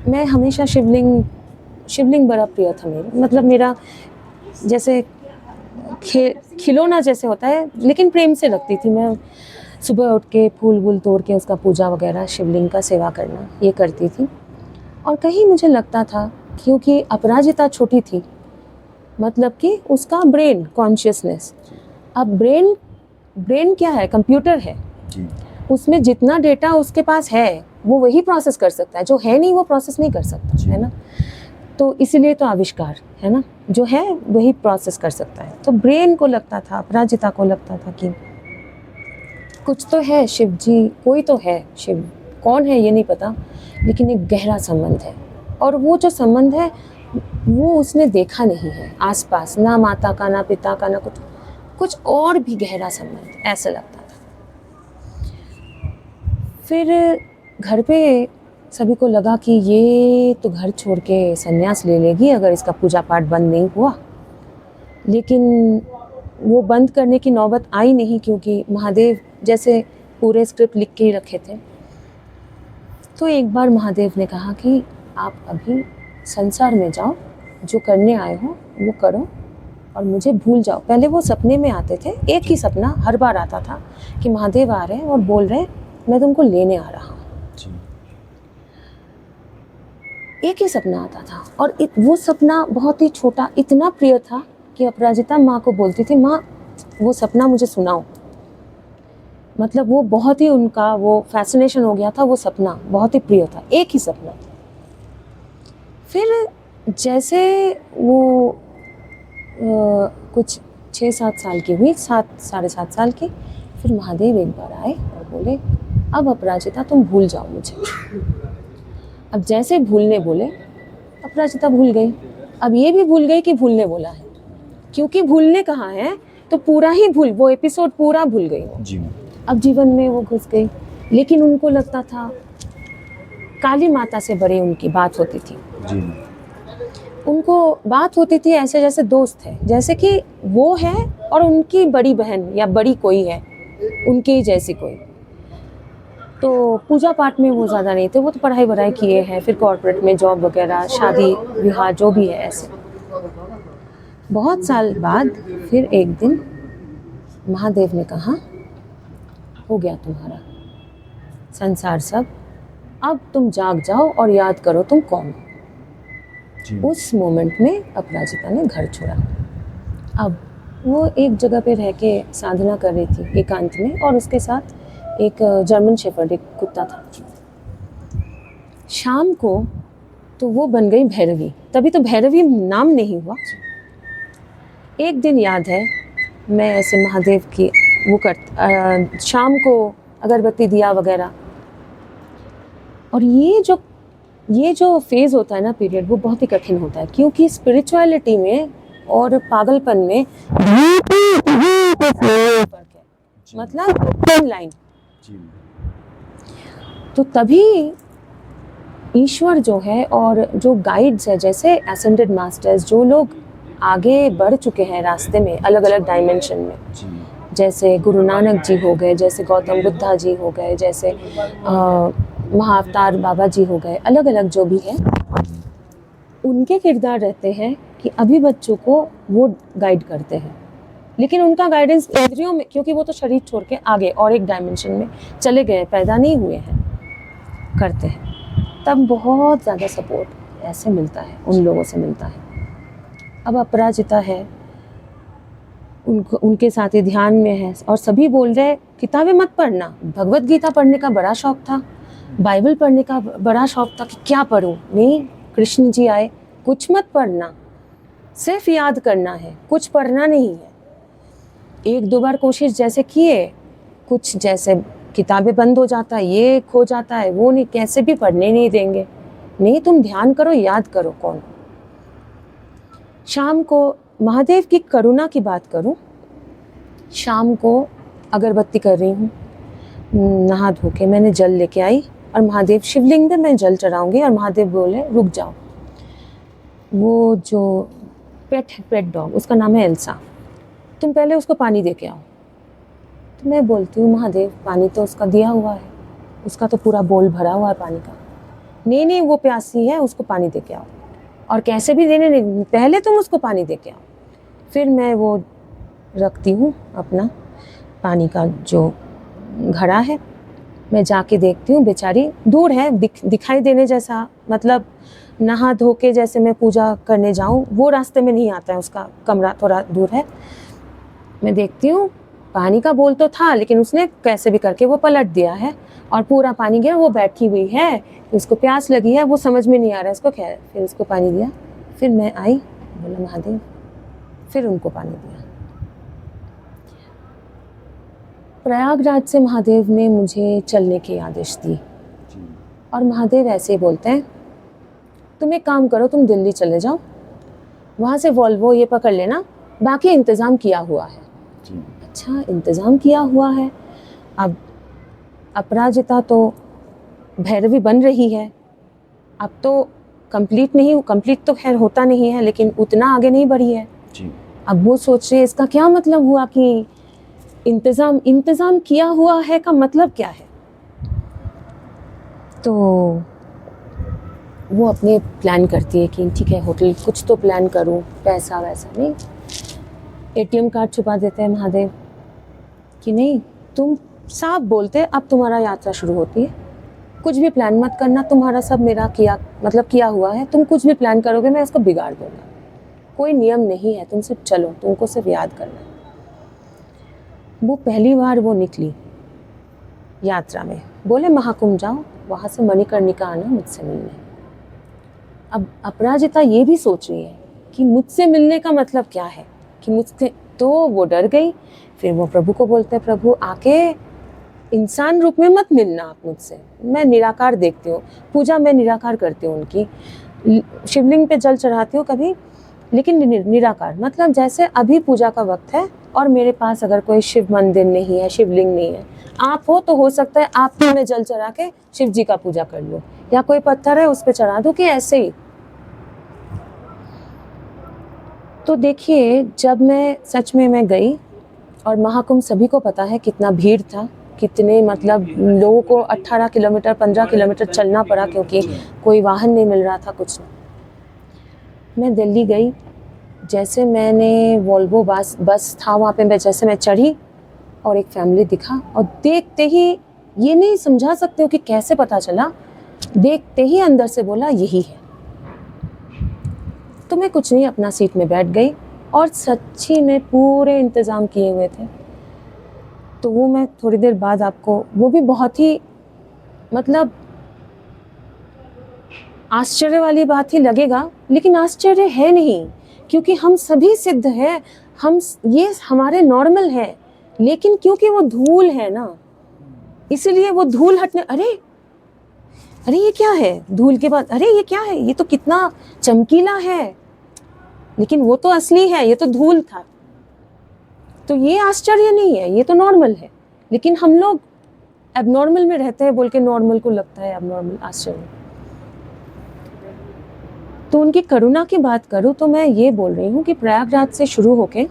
S2: मैं हमेशा शिवलिंग बड़ा प्रिय था मेरा, मतलब मेरा जैसे खिलौना जैसे होता है, लेकिन प्रेम से रखती थी मैं। सुबह उठ के फूल वूल तोड़ के उसका पूजा वगैरह, शिवलिंग का सेवा करना, ये करती थी। और कहीं मुझे लगता था, क्योंकि अपराजिता छोटी थी, मतलब कि उसका ब्रेन कॉन्शियसनेस, अब ब्रेन क्या है, कंप्यूटर है, उसमें जितना डेटा उसके पास है वो वही प्रोसेस कर सकता है, जो है नहीं वो प्रोसेस नहीं कर सकता, है ना। तो इसलिए तो आविष्कार है ना, जो है वही प्रोसेस कर सकता है। तो ब्रेन को लगता था, अपराजिता को लगता था कि कुछ तो है, शिव जी कोई तो है, शिव कौन है ये नहीं पता, लेकिन एक गहरा संबंध है। और वो जो संबंध है वो उसने देखा नहीं है आसपास, ना माता का, ना पिता का, ना कुछ और भी गहरा संबंध, ऐसा लगता था। फिर घर पे सभी को लगा कि ये तो घर छोड़ के संन्यास ले लेगी अगर इसका पूजा पाठ बंद नहीं हुआ। लेकिन वो बंद करने की नौबत आई नहीं, क्योंकि महादेव जैसे पूरे स्क्रिप्ट लिख के ही रखे थे। तो एक बार महादेव ने कहा कि आप अभी संसार में जाओ जो करने आए हो वो करो और मुझे भूल जाओ। पहले वो सपने में आते थे, एक ही सपना हर बार आता था कि महादेव आ रहे हैं और बोल रहे हैं मैं तुमको लेने आ रहा हूँ। एक ही सपना आता था और वो सपना बहुत ही छोटा, इतना प्रिय था कि अपराजिता माँ को बोलती थी, माँ वो सपना मुझे सुनाओ। मतलब वो बहुत ही उनका वो फैसिनेशन हो गया था, वो सपना बहुत ही प्रिय था, एक ही सपना। फिर जैसे वो कुछ 6-7 साल की हुई, 7-7.5 साल की, फिर महादेव एक बार आए और बोले अब अपराजिता तुम भूल जाओ मुझे। अब जैसे भूलने बोले, अपराजिता भूल गई। अब ये भी भूल गई कि भूलने बोला है, क्योंकि भूलने कहा है तो पूरा ही भूल, वो एपिसोड पूरा भूल गई वो जी। अब जीवन में वो घुस गई। लेकिन उनको लगता था काली माता से बड़ी उनकी बात होती थी जी। उनको बात होती थी ऐसे जैसे दोस्त है, जैसे कि वो है और उनकी बड़ी बहन या बड़ी कोई है उनके जैसी कोई। तो पूजा पाठ में वो ज़्यादा नहीं थे, वो तो पढ़ाई वढ़ाई किए हैं, फिर कॉर्पोरेट में जॉब वगैरह, शादी विवाह जो भी है ऐसे। बहुत साल बाद फिर एक दिन महादेव ने कहा हो गया तुम्हारा संसार सब, अब तुम जाग जाओ और याद करो तुम कौन हो। उस मोमेंट में अपराजिता ने घर छोड़ा। अब वो एक जगह पे रह के साधना कर रही थी एकांत में, और उसके साथ एक जर्मन शेफर्ड, एक कुत्ता था। शाम को तो वो बन गई भैरवी, तभी तो भैरवी नाम नहीं हुआ। एक दिन याद है मैं ऐसे महादेव की वो शाम को अगरबत्ती दिया वगैरह, और ये जो फेज़ होता है ना, पीरियड, वो बहुत ही कठिन होता है, क्योंकि स्पिरिचुअलिटी में और पागलपन में मतलब टिन लाइन। तो तभी ईश्वर जो है और जो गाइड्स है, जैसे एसेंडेड मास्टर्स, जो लोग आगे बढ़ चुके हैं रास्ते में अलग अलग डायमेंशन में, जैसे गुरु नानक जी हो गए, जैसे गौतम बुद्धा जी हो गए, जैसे महाअवतार बाबा जी हो गए, अलग अलग जो भी है, उनके किरदार रहते हैं कि अभी बच्चों को वो गाइड करते हैं। लेकिन उनका गाइडेंस इंद्रियों में, क्योंकि वो तो शरीर छोड़ के आगे और एक डायमेंशन में चले गए, पैदा नहीं हुए हैं, करते हैं। तब बहुत ज़्यादा सपोर्ट ऐसे मिलता है, उन लोगों से मिलता है। अब अपराजिता है, उनके साथ ही ध्यान में है, और सभी बोल रहे किताबें मत पढ़ना। भगवत गीता पढ़ने का बड़ा शौक था, बाइबल पढ़ने का बड़ा शौक था कि क्या पढूं। नहीं, कृष्ण जी आए, कुछ मत पढ़ना, सिर्फ याद करना है, कुछ पढ़ना नहीं है। 1-2 बार कोशिश जैसे किए, कुछ जैसे किताबें बंद हो जाता है, ये खो जाता है, वो नहीं, कैसे भी पढ़ने नहीं देंगे। नहीं, तुम ध्यान करो, याद करो कौन। शाम को महादेव की करुणा की बात करूं, शाम को अगरबत्ती कर रही हूँ, नहा धो के मैंने जल लेके आई और महादेव शिवलिंग में मैं जल चढ़ाऊंगी, और महादेव बोले रुक जाओ। वो जो पेट डॉग, उसका नाम है एल्सा, तुम पहले उसको पानी दे के आओ। तो मैं बोलती हूँ महादेव पानी तो उसका दिया हुआ है, उसका तो पूरा बोल भरा हुआ है पानी का। नहीं, वो प्यासी है, उसको पानी दे के आओ। और कैसे भी देने नहीं, पहले तुम उसको पानी दे के आओ। फिर मैं वो रखती हूँ अपना पानी का जो घड़ा है, मैं जाके देखती हूँ, बेचारी दूर है, दिखाई देने जैसा, मतलब नहा धो के जैसे मैं पूजा करने जाऊँ वो रास्ते में नहीं आता है, उसका कमरा थोड़ा दूर है। मैं देखती हूँ पानी का बोल तो था, लेकिन उसने कैसे भी करके वो पलट दिया है और पूरा पानी गया। वो बैठी हुई है, उसको प्यास लगी है, वो समझ में नहीं आ रहा है उसको, खैर फिर उसको पानी दिया। फिर मैं आई, बोला महादेव, फिर उनको पानी दिया। प्रयागराज से महादेव ने मुझे चलने की आदेश दी, और महादेव ऐसे ही बोलते हैं तुम एक काम करो, तुम दिल्ली चले जाओ, वहाँ से वॉल्वो ये पकड़ लेना, बाकी इंतज़ाम किया हुआ है। अच्छा, इंतज़ाम किया हुआ है। अब अपराजिता तो भैरवी बन रही है, अब तो कंप्लीट तो खैर होता नहीं है, लेकिन उतना आगे नहीं बढ़ी है जी। अब वो सोच रहे इसका क्या मतलब हुआ कि इंतज़ाम किया हुआ है का मतलब क्या है। तो वो अपने प्लान करती है कि ठीक है होटल कुछ तो प्लान करूँ, पैसा वैसा नहीं। एटीएम कार्ड छुपा देते हैं महादेव कि नहीं, तुम साफ बोलते अब तुम्हारा यात्रा शुरू होती है, कुछ भी प्लान मत करना, तुम्हारा सब मेरा किया हुआ है, तुम कुछ भी प्लान करोगे मैं उसको बिगाड़ दूंगा, कोई नियम नहीं है, तुम सिर्फ चलो, तुमको सिर्फ याद करना है। वो पहली बार वो निकली यात्रा में, बोले महाकुंभ जाओ, वहाँ से मणिकर्णिका आना मुझसे मिलने। अब अपराजिता ये भी सोच रही है कि मुझसे मिलने का मतलब क्या है, कि मुझसे, तो वो डर गई। फिर वो प्रभु को बोलते हैं, प्रभु आके इंसान रूप में मत मिलना आप मुझसे, मैं निराकार देखती हूँ, पूजा मैं निराकार करती हूँ उनकी, शिवलिंग पे जल चढ़ाती हूँ कभी, लेकिन निराकार, मतलब जैसे अभी पूजा का वक्त है और मेरे पास अगर कोई शिव मंदिर नहीं है, शिवलिंग नहीं है, आप हो तो हो सकता है आप ही में जल चढ़ा के शिव जी का पूजा कर लो, या कोई पत्थर है उस पर चढ़ा दो, कि ऐसे ही। तो देखिए, जब मैं सच में मैं गई, और महाकुंभ सभी को पता है कितना भीड़ था, कितने मतलब लोगों को 18 किलोमीटर 15 किलोमीटर चलना पड़ा, क्योंकि कोई वाहन नहीं मिल रहा था, कुछ नहीं। मैं दिल्ली गई, जैसे मैंने वॉल्वो बस था वहाँ पे, जैसे मैं चढ़ी और एक फैमिली दिखा, और देखते ही, ये नहीं समझा सकते हो कि कैसे पता चला, देखते ही अंदर से बोला यही है। तो मैं कुछ नहीं, अपना सीट में बैठ गई, और सच्ची में पूरे इंतज़ाम किए हुए थे। तो वो मैं थोड़ी देर बाद आपको, वो भी बहुत ही मतलब आश्चर्य वाली बात ही लगेगा, लेकिन आश्चर्य है नहीं, क्योंकि हम सभी सिद्ध हैं, हम ये हमारे नॉर्मल है, लेकिन क्योंकि वो धूल है ना, इसीलिए वो धूल हटने, अरे अरे ये क्या है, धूल के बाद अरे ये क्या है, ये तो कितना चमकीला है, लेकिन वो तो असली है, ये तो धूल था। तो ये आश्चर्य नहीं है, ये तो नॉर्मल है, लेकिन हम लोग एबनॉर्मल में रहते हैं बोल के नॉर्मल को लगता है एबनॉर्मल, आश्चर्य। तो उनकी करुणा की बात करूँ तो मैं ये बोल रही हूँ कि प्रयागराज से शुरू होके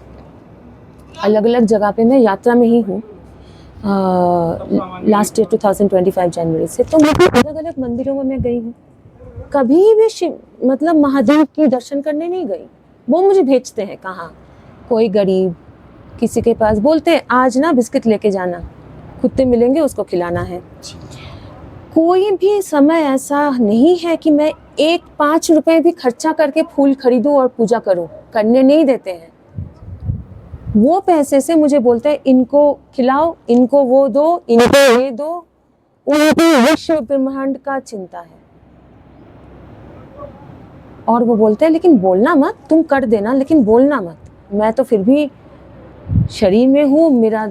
S2: अलग अलग जगह पे मैं यात्रा में ही हूँ, लास्ट ईयर 2025 जनवरी से। तो मैं अलग अलग मंदिरों में मैं गई हूँ, कभी भी मतलब महादेव के दर्शन करने नहीं गई। वो मुझे भेजते हैं, कहाँ कोई गरीब किसी के पास, बोलते हैं आज ना बिस्किट लेके जाना, कुत्ते मिलेंगे उसको खिलाना है। कोई भी समय ऐसा नहीं है कि मैं 5 रुपए भी खर्चा करके फूल खरीदूं और पूजा करूं, करने नहीं देते हैं। वो पैसे से मुझे बोलते हैं इनको खिलाओ, इनको वो दो, इनको ये दो, उनको विश्व ब्रह्मांड का चिंता है। और वो बोलते हैं लेकिन बोलना मत, तुम कर देना लेकिन बोलना मत। मैं तो फिर भी शरीर में हूँ, मेरा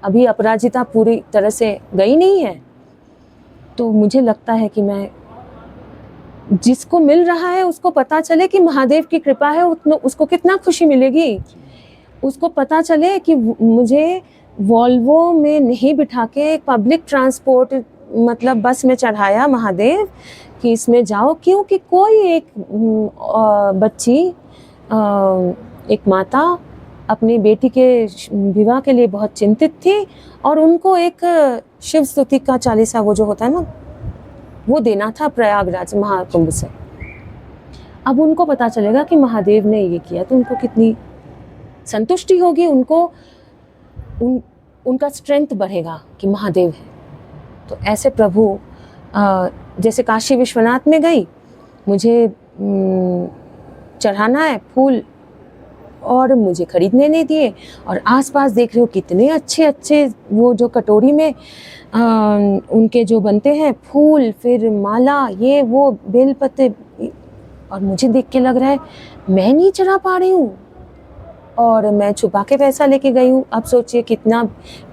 S2: अभी अपराजिता पूरी तरह से गई नहीं है, तो मुझे लगता है कि मैं, जिसको मिल रहा है उसको पता चले कि महादेव की कृपा है, उसको कितना खुशी मिलेगी। उसको पता चले कि मुझे वॉल्वो में नहीं बिठा के पब्लिक ट्रांसपोर्ट मतलब बस में चढ़ाया महादेव कि इसमें जाओ, क्योंकि कोई एक बच्ची, एक माता अपनी बेटी के विवाह के लिए बहुत चिंतित थी, और उनको एक शिव स्तुति का चालीसा, वो जो होता है ना, वो देना था प्रयागराज महाकुंभ से। अब उनको पता चलेगा कि महादेव ने ये किया, तो उनको कितनी संतुष्टि होगी, उनको उनका स्ट्रेंथ बढ़ेगा कि महादेव है। तो ऐसे प्रभु, जैसे काशी विश्वनाथ में गई, मुझे चढ़ाना है फूल और मुझे खरीदने नहीं दिए, और आसपास देख रहे हो कितने अच्छे अच्छे वो जो कटोरी में उनके जो बनते हैं फूल, फिर माला, ये वो बेल पत्ते, और मुझे देख के लग रहा है मैं नहीं चढ़ा पा रही हूँ, और मैं छुपा के पैसा लेके गई हूँ। अब सोचिए कितना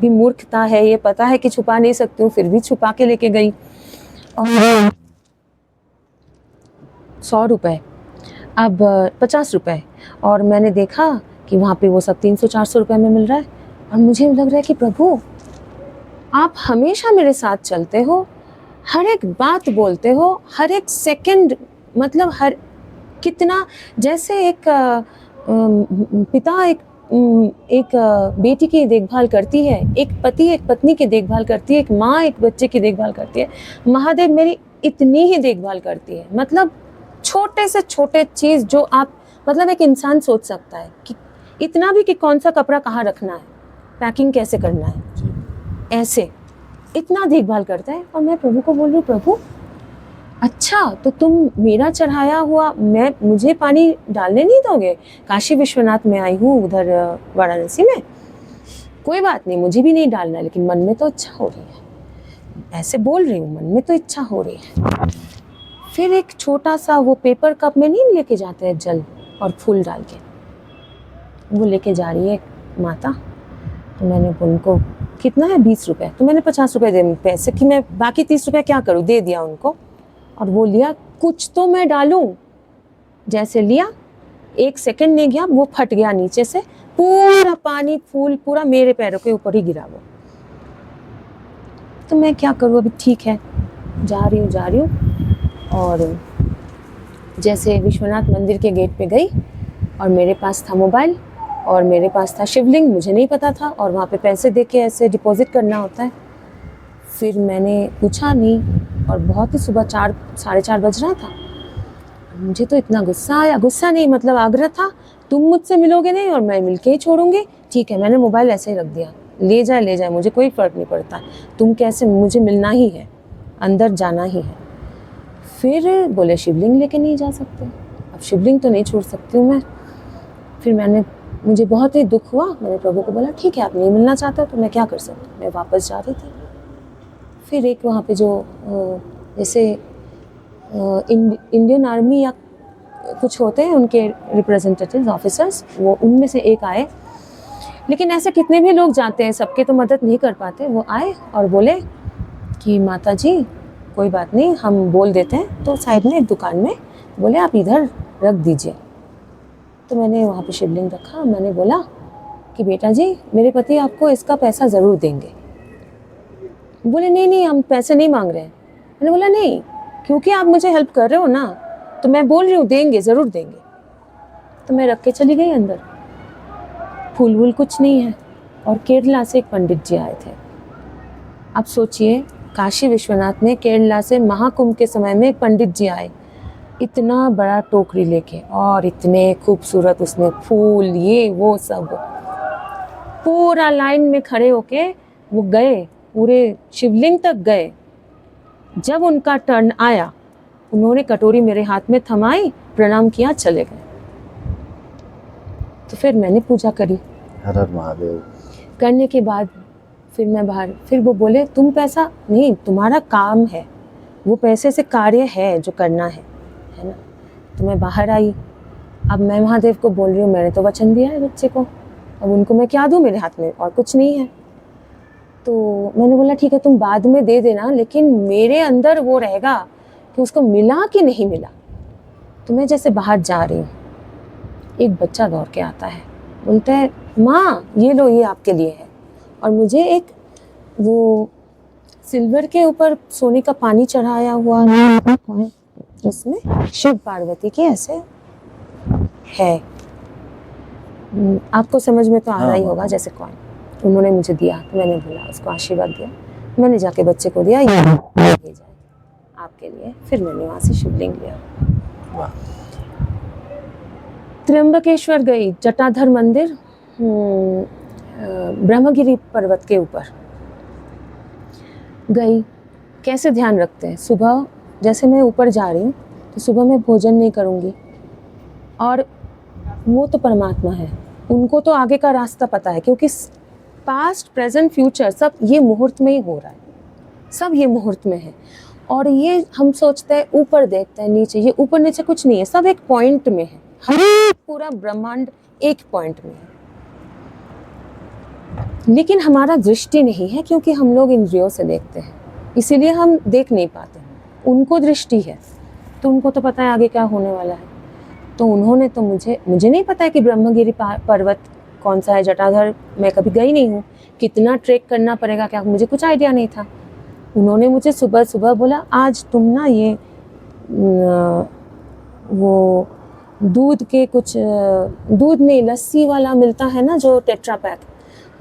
S2: भी मूर्खता है, ये पता है कि छुपा नहीं सकती हूँ, फिर भी छुपा के लेके गई। और 100 रुपये, अब 50 रुपये, और मैंने देखा कि वहाँ पे वो सब 300-400 रुपये में मिल रहा है, और मुझे लग रहा है कि प्रभु आप हमेशा मेरे साथ चलते हो, हर एक बात बोलते हो, हर एक सेकंड, मतलब हर कितना, जैसे एक पिता एक बेटी की देखभाल करती है, एक पति एक पत्नी की देखभाल करती है, एक माँ एक बच्चे की देखभाल करती है, महादेव मेरी इतनी ही देखभाल करती है। मतलब छोटे से छोटे चीज़ जो आप, मतलब एक इंसान सोच सकता है कि इतना भी कि कौन सा कपड़ा कहाँ रखना है, पैकिंग कैसे करना है, ऐसे इतना देखभाल करता है। और मैं प्रभु को बोल रही हूँ, प्रभु अच्छा तो तुम मेरा चढ़ाया हुआ मुझे पानी डालने नहीं दोगे? काशी विश्वनाथ में आई हूँ उधर वाराणसी में, कोई बात नहीं, मुझे भी नहीं डालना है, लेकिन मन में तो इच्छा हो रही है, ऐसे बोल रही हूँ, मन में तो इच्छा हो रही है। फिर एक छोटा सा वो पेपर कप में नहीं लेके जाते हैं जल और फूल डाल के, वो लेके जा रही है माता। तो मैंने उनको, कितना है? 20 रुपये। तो मैंने 50 रुपये दे पैसे कि मैं बाकी 30 रुपये क्या करूँ, दे दिया उनको। और वो लिया, कुछ तो मैं डालूं, जैसे लिया 1 सेकंड नहीं गया, वो फट गया नीचे से, पूरा पानी फूल पूरा मेरे पैरों के ऊपर ही गिरा वो। तो मैं क्या करूँ अभी, ठीक है जा रही हूँ। और जैसे विश्वनाथ मंदिर के गेट पे गई और मेरे पास था मोबाइल और मेरे पास था शिवलिंग, मुझे नहीं पता था, और वहाँ पे पैसे दे के ऐसे डिपॉजिट करना होता है। फिर मैंने पूछा नहीं, और बहुत ही सुबह 4 साढ़े 4 बज रहा था। मुझे तो इतना गुस्सा आया, गुस्सा नहीं मतलब आग्रह था, तुम मुझसे मिलोगे नहीं और मैं मिलके ही छोड़ूंगी, ठीक है। मैंने मोबाइल ऐसे ही रख दिया, ले जाए मुझे कोई फ़र्क नहीं पड़ता, तुम कैसे, मुझे मिलना ही है, अंदर जाना ही है। फिर बोले शिवलिंग लेके नहीं जा सकते, अब शिवलिंग तो नहीं छोड़ सकती हूँ मैं। फिर मुझे बहुत ही दुख हुआ, मैंने प्रभु को बोला ठीक है आप नहीं मिलना चाहते तो मैं क्या कर सकती हूँ। मैं वापस जा रही थी, फिर एक वहाँ पे जो जैसे इंडियन आर्मी या कुछ होते हैं उनके रिप्रेजेंटेटिव्स ऑफिसर्स, वो उनमें से एक आए, लेकिन ऐसे कितने भी लोग जाते हैं सबके तो मदद नहीं कर पाते। वो आए और बोले कि माता जी कोई बात नहीं, हम बोल देते हैं। तो साइड में एक दुकान में बोले आप इधर रख दीजिए। तो मैंने वहाँ पे शिवलिंग रखा, मैंने बोला कि बेटा जी मेरे पति आपको इसका पैसा ज़रूर देंगे। बोले नहीं हम पैसे नहीं मांग रहे हैं। मैंने बोला नहीं, क्योंकि आप मुझे हेल्प कर रहे हो ना, तो मैं बोल रही हूँ देंगे, ज़रूर देंगे। तो मैं रख के चली गई अंदर, फूल वूल कुछ नहीं है। और केरला से एक पंडित जी आए थे। आप सोचिए काशी विश्वनाथ में केरला से महाकुंभ के समय में एक पंडित जी आए, इतना बड़ा टोकरी लेके, और इतने खूबसूरत उसमें फूल, ये वो सब, पूरा लाइन में खड़े होके वो गए, पूरे शिवलिंग तक गए। जब उनका टर्न आया, उन्होंने कटोरी मेरे हाथ में थमाई, प्रणाम किया, चले गए। तो फिर मैंने पूजा करी,
S1: हर हर महादेव। करने
S2: के बाद फिर मैं बाहर, फिर वो बोले तुम पैसा नहीं, तुम्हारा काम है, वो पैसे से कार्य है जो करना है ना। तो मैं बाहर आई, अब मैं महादेव को बोल रही हूँ मैंने तो वचन दिया है बच्चे को, अब उनको मैं क्या दूँ, मेरे हाथ में और कुछ नहीं है। तो मैंने बोला ठीक है तुम बाद में दे देना, लेकिन मेरे अंदर वो रहेगा कि उसको मिला कि नहीं मिला। तो मैं जैसे बाहर जा रही हूँ, एक बच्चा दौड़ के आता है, बोलता है माँ ये लो, ये आपके लिए है। और मुझे एक वो सिल्वर के ऊपर सोने का पानी चढ़ाया हुआ है, जिसमें शिव पार्वती की ऐसे है, आपको समझ में तो आ रहा ही होगा, जैसे कॉइन उन्होंने मुझे दिया। तो मैंने बोला, उसको आशीर्वाद दिया, मैंने जाके बच्चे को दिया, ये भेजा है आपके लिए। फिर मैंने वहाँ से शिवलिंग लिया। त्र्यंबकेश्वर गई, जटाधर मंदिर, ब्रह्मगिरी पर्वत के ऊपर गई। कैसे ध्यान रखते हैं, सुबह जैसे मैं ऊपर जा रही हूँ तो सुबह मैं भोजन नहीं करूँगी, और वो तो परमात्मा है, उनको तो आगे का रास्ता पता है, क्योंकि पास्ट प्रेजेंट फ्यूचर सब ये मुहूर्त में ही हो रहा है, सब ये मुहूर्त में है। और ये हम सोचते हैं ऊपर देखते हैं नीचे, ये ऊपर नीचे कुछ नहीं है, सब एक पॉइंट में है, हर पूरा ब्रह्मांड एक पॉइंट में है। लेकिन हमारा दृष्टि नहीं है, क्योंकि हम लोग इंद्रियों से देखते हैं, इसीलिए हम देख नहीं पाते हैं। उनको दृष्टि है, तो उनको तो पता है आगे क्या होने वाला है। तो उन्होंने तो मुझे नहीं पता है कि ब्रह्मगिरी पर्वत कौन सा है, जटाधर मैं कभी गई नहीं हूँ, कितना ट्रेक करना पड़ेगा क्या, मुझे कुछ आइडिया नहीं था। उन्होंने मुझे सुबह सुबह बोला आज तुम ना ये वो दूध के कुछ, दूध नहीं लस्सी वाला मिलता है ना जो टेट्रा पैक,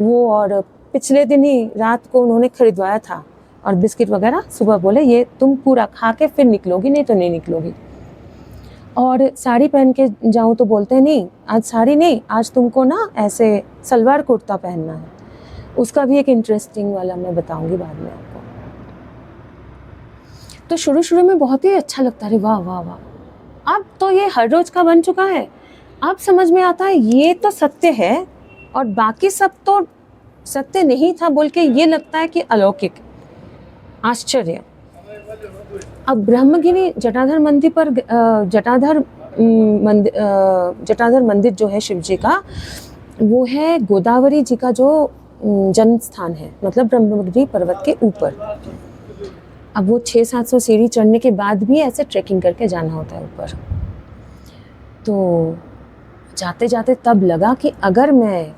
S2: वो, और पिछले दिन ही रात को उन्होंने खरीदवाया था और बिस्किट वगैरह सुबह बोले ये तुम पूरा खा के फिर निकलोगी, नहीं तो नहीं निकलोगी। और साड़ी पहन के जाऊँ तो बोलते हैं नहीं आज साड़ी नहीं, आज तुमको ना ऐसे सलवार कुर्ता पहनना है। उसका भी एक इंटरेस्टिंग वाला मैं बताऊंगी बाद में आपको। तो शुरू शुरू में बहुत ही अच्छा लगता है, वाह वाह वाह, अब तो ये हर रोज का बन चुका है। अब समझ में आता है ये तो सत्य है और बाकी सब तो सत्य नहीं था बोल के ये लगता है कि अलौकिक, आश्चर्य। अब ब्रह्मगिरी जटाधर मंदिर पर जटाधर मंदिर जो है शिव जी का, वो है गोदावरी जी का जो जन्म स्थान है, मतलब ब्रह्मगिरी पर्वत के ऊपर। अब वो 600-700 सीढ़ी चढ़ने के बाद भी ऐसे ट्रैकिंग करके जाना होता है ऊपर। तो जाते जाते तब लगा कि अगर मैं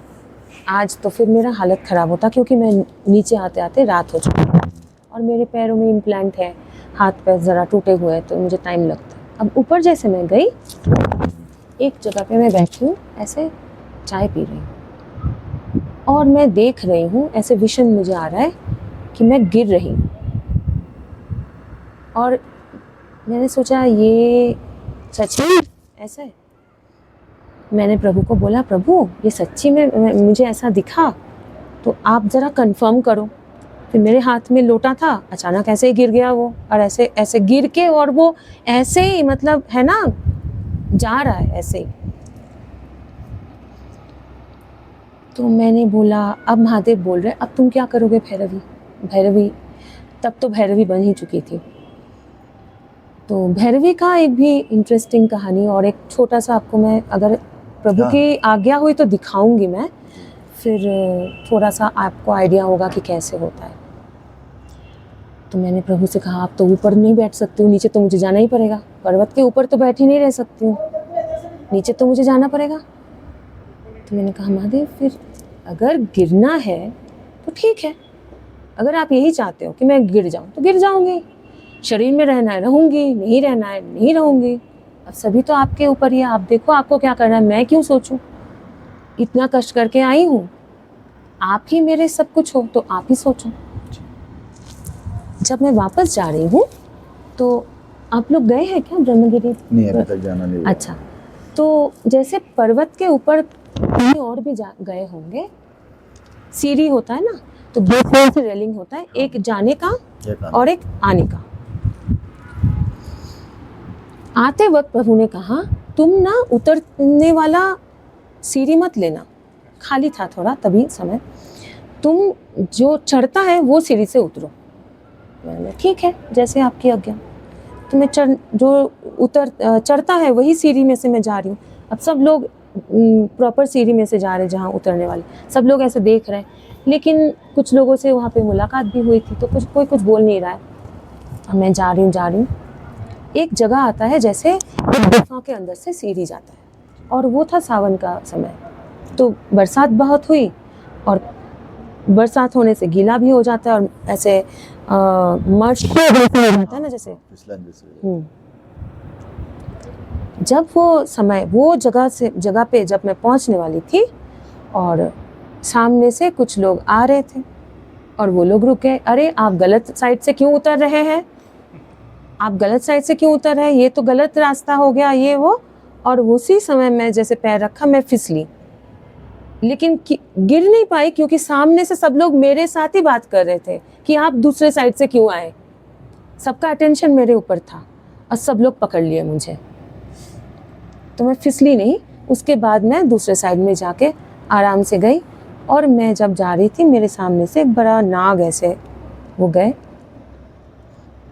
S2: आज, तो फिर मेरा हालत ख़राब होता, क्योंकि मैं नीचे आते आते रात हो चुकी है और मेरे पैरों में इम्प्लांट है, हाथ पैर ज़रा टूटे हुए हैं, तो मुझे टाइम लगता है। अब ऊपर जैसे मैं गई, एक जगह पे मैं बैठी हूँ, ऐसे चाय पी रही हूँ और मैं देख रही हूँ, ऐसे विजन मुझे आ रहा है कि मैं गिर रही हूँ। और मैंने सोचा ये सच में ऐसा है। मैंने प्रभु को बोला, प्रभु ये सच्ची में मुझे ऐसा दिखा तो आप ज़रा कंफर्म करो। फिर मेरे हाथ में लोटा था, अचानक ऐसे ही गिर गया वो, और ऐसे ऐसे गिर के, और वो ऐसे ही मतलब है ना जा रहा है ऐसे ही। तो मैंने बोला, अब महादेव बोल रहे अब तुम क्या करोगे भैरवी? भैरवी तब तो भैरवी बन ही चुकी थी। तो भैरवी का एक भी इंटरेस्टिंग कहानी और एक छोटा सा आपको मैं, अगर प्रभु की आज्ञा हुई तो दिखाऊंगी मैं, फिर थोड़ा सा आपको आइडिया होगा कि कैसे होता है। तो मैंने प्रभु से कहा, आप तो ऊपर नहीं बैठ सकती हूँ, नीचे तो मुझे जाना ही पड़ेगा। पर्वत के ऊपर तो बैठी नहीं रह सकती हूँ, नीचे तो मुझे जाना पड़ेगा। तो मैंने कहा, महादेव फिर अगर गिरना है तो ठीक है, अगर आप यही चाहते हो कि मैं गिर जाऊँ तो गिर जाऊँगी, शरीर में रहना है रहूँगी, नहीं रहना है नहीं रहूँगी। अब सभी तो आपके ऊपर ही है, आप देखो आपको क्या करना है, मैं क्यों सोचूं? इतना कष्ट करके आई हूँ, आप ही मेरे सब कुछ हो, तो आप ही सोचो। जब मैं वापस जा रही हूँ तो आप लोग गए हैं क्या ब्रह्मगिरी?
S1: नहीं, अभी तक जाना नहीं हुआ।
S2: अच्छा, तो जैसे पर्वत के ऊपर कहीं और भी गए होंगे, सीढ़ी होता है ना, तो दो से रेलिंग होता है, एक जाने का और एक आने का। आते वक्त प्रभु ने कहा, तुम ना उतरने वाला सीढ़ी मत लेना, खाली था थोड़ा तभी समय, तुम जो चढ़ता है वो सीढ़ी से उतरो। मैंने ठीक है जैसे आपकी आज्ञा। तो मैं चढ़ता है वही सीढ़ी में से मैं जा रही हूँ। अब सब लोग प्रॉपर सीढ़ी में से जा रहे, जहाँ उतरने वाले सब लोग ऐसे देख रहे हैं, लेकिन कुछ लोगों से वहाँ पे मुलाकात भी हुई थी, तो कोई कुछ बोल नहीं रहा है। अब मैं जा रही हूँ, एक जगह आता है जैसे गुफा के अंदर से सीढ़ी जाता है, और वो था सावन का समय, तो बरसात बहुत हुई, और बरसात होने से गीला भी हो जाता है, और ऐसे मर्श हो जाता है ना जैसे। जब वो समय, वो जगह पे जब मैं पहुंचने वाली थी, और सामने से कुछ लोग आ रहे थे, और वो लोग रुके, अरे आप गलत साइड से क्यों उतर रहे हैं, आप गलत साइड से क्यों उतर रहे हैं, ये तो गलत रास्ता हो गया, ये वो। और उसी समय मैं जैसे पैर रखा, मैं फिसली, लेकिन गिर नहीं पाई, क्योंकि सामने से सब लोग मेरे साथ ही बात कर रहे थे कि आप दूसरे साइड से क्यों आए। सबका अटेंशन मेरे ऊपर था और सब लोग पकड़ लिए मुझे, तो मैं फिसली नहीं। उसके बाद मैं दूसरे साइड में जाके आराम से गई, और मैं जब जा रही थी, मेरे सामने से एक बड़ा नाग ऐसे वो गए,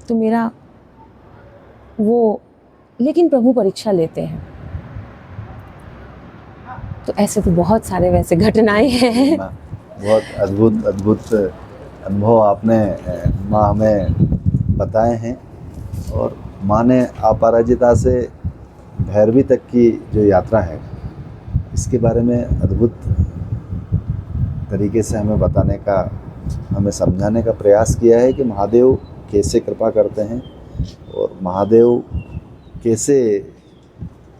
S2: तो मेरा वो, लेकिन प्रभु परीक्षा लेते हैं। तो ऐसे तो बहुत सारे वैसे घटनाएं हैं।
S1: बहुत अद्भुत अनुभव आपने माँ हमें बताए हैं, और माँ ने अपराजिता से भैरवी तक की जो यात्रा है, इसके बारे में अद्भुत तरीके से हमें बताने का, हमें समझाने का प्रयास किया है कि महादेव कैसे कृपा करते हैं, और महादेव कैसे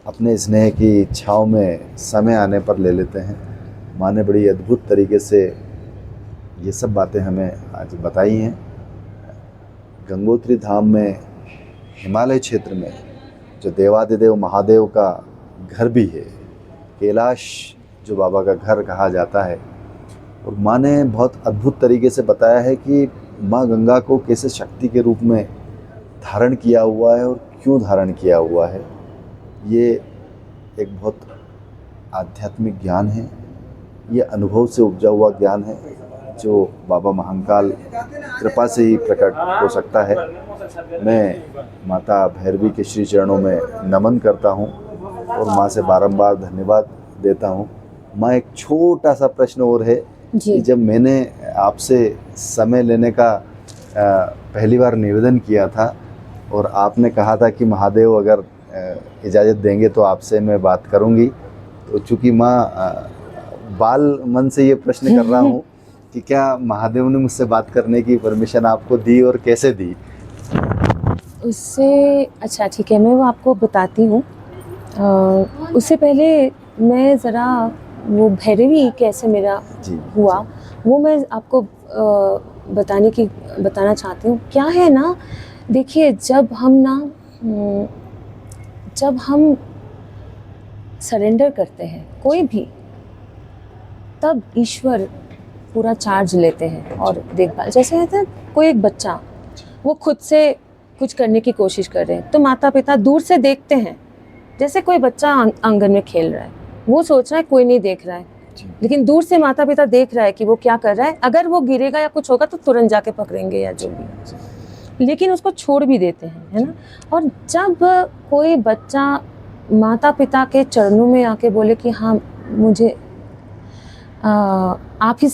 S1: अपने स्नेह की छाँव में समय आने पर ले लेते हैं। माँ ने बड़ी अद्भुत तरीके से ये सब बातें हमें आज बताई हैं, गंगोत्री धाम में, हिमालय क्षेत्र में, जो देवादिदेव महादेव का घर भी है, कैलाश जो बाबा का घर कहा जाता है। और माँ ने बहुत अद्भुत तरीके से बताया है कि माँ गंगा को कैसे शक्ति के रूप में धारण किया हुआ है और क्यों धारण किया हुआ है। ये एक बहुत आध्यात्मिक ज्ञान है, ये अनुभव से उपजा हुआ ज्ञान है, जो बाबा महाकाल कृपा से ही प्रकट हो सकता है। मैं माता भैरवी के श्री चरणों में नमन करता हूँ और माँ से बारंबार धन्यवाद देता हूँ। माँ, एक छोटा सा प्रश्न और है कि जब मैंने आपसे समय लेने का पहली बार निवेदन किया था और आपने कहा था कि महादेव अगर इजाज़त देंगे तो आपसे मैं बात करूंगी, तो चूँकि माँ बाल मन से ये प्रश्न कर रहा हूँ कि क्या महादेव ने मुझसे बात करने की परमिशन आपको दी और कैसे दी?
S2: उससे अच्छा ठीक है, मैं वो आपको बताती हूँ। उससे पहले मैं ज़रा वो भैरवी कैसे मेरा हुआ वो मैं आपको बताना चाहती हूँ। क्या है ना, देखिए जब हम सरेंडर करते हैं कोई भी, तब ईश्वर पूरा चार्ज लेते हैं और देखभाल। जैसे कहते हैं कोई एक बच्चा वो खुद से कुछ करने की कोशिश कर रहे हैं तो माता पिता दूर से देखते हैं। जैसे कोई बच्चा आंगन में खेल रहा है, वो सोच रहा है कोई नहीं देख रहा है, लेकिन दूर से माता पिता देख रहा है कि वो क्या कर रहा है। अगर वो गिरेगा या कुछ होगा तो तुरंत जाके पकड़ेंगे या जो भी, लेकिन उसको छोड़ भी देते हैं, है ना। और जब कोई बच्चा माता पिता के चरणों में आके बोले कि हाँ मुझे आप ही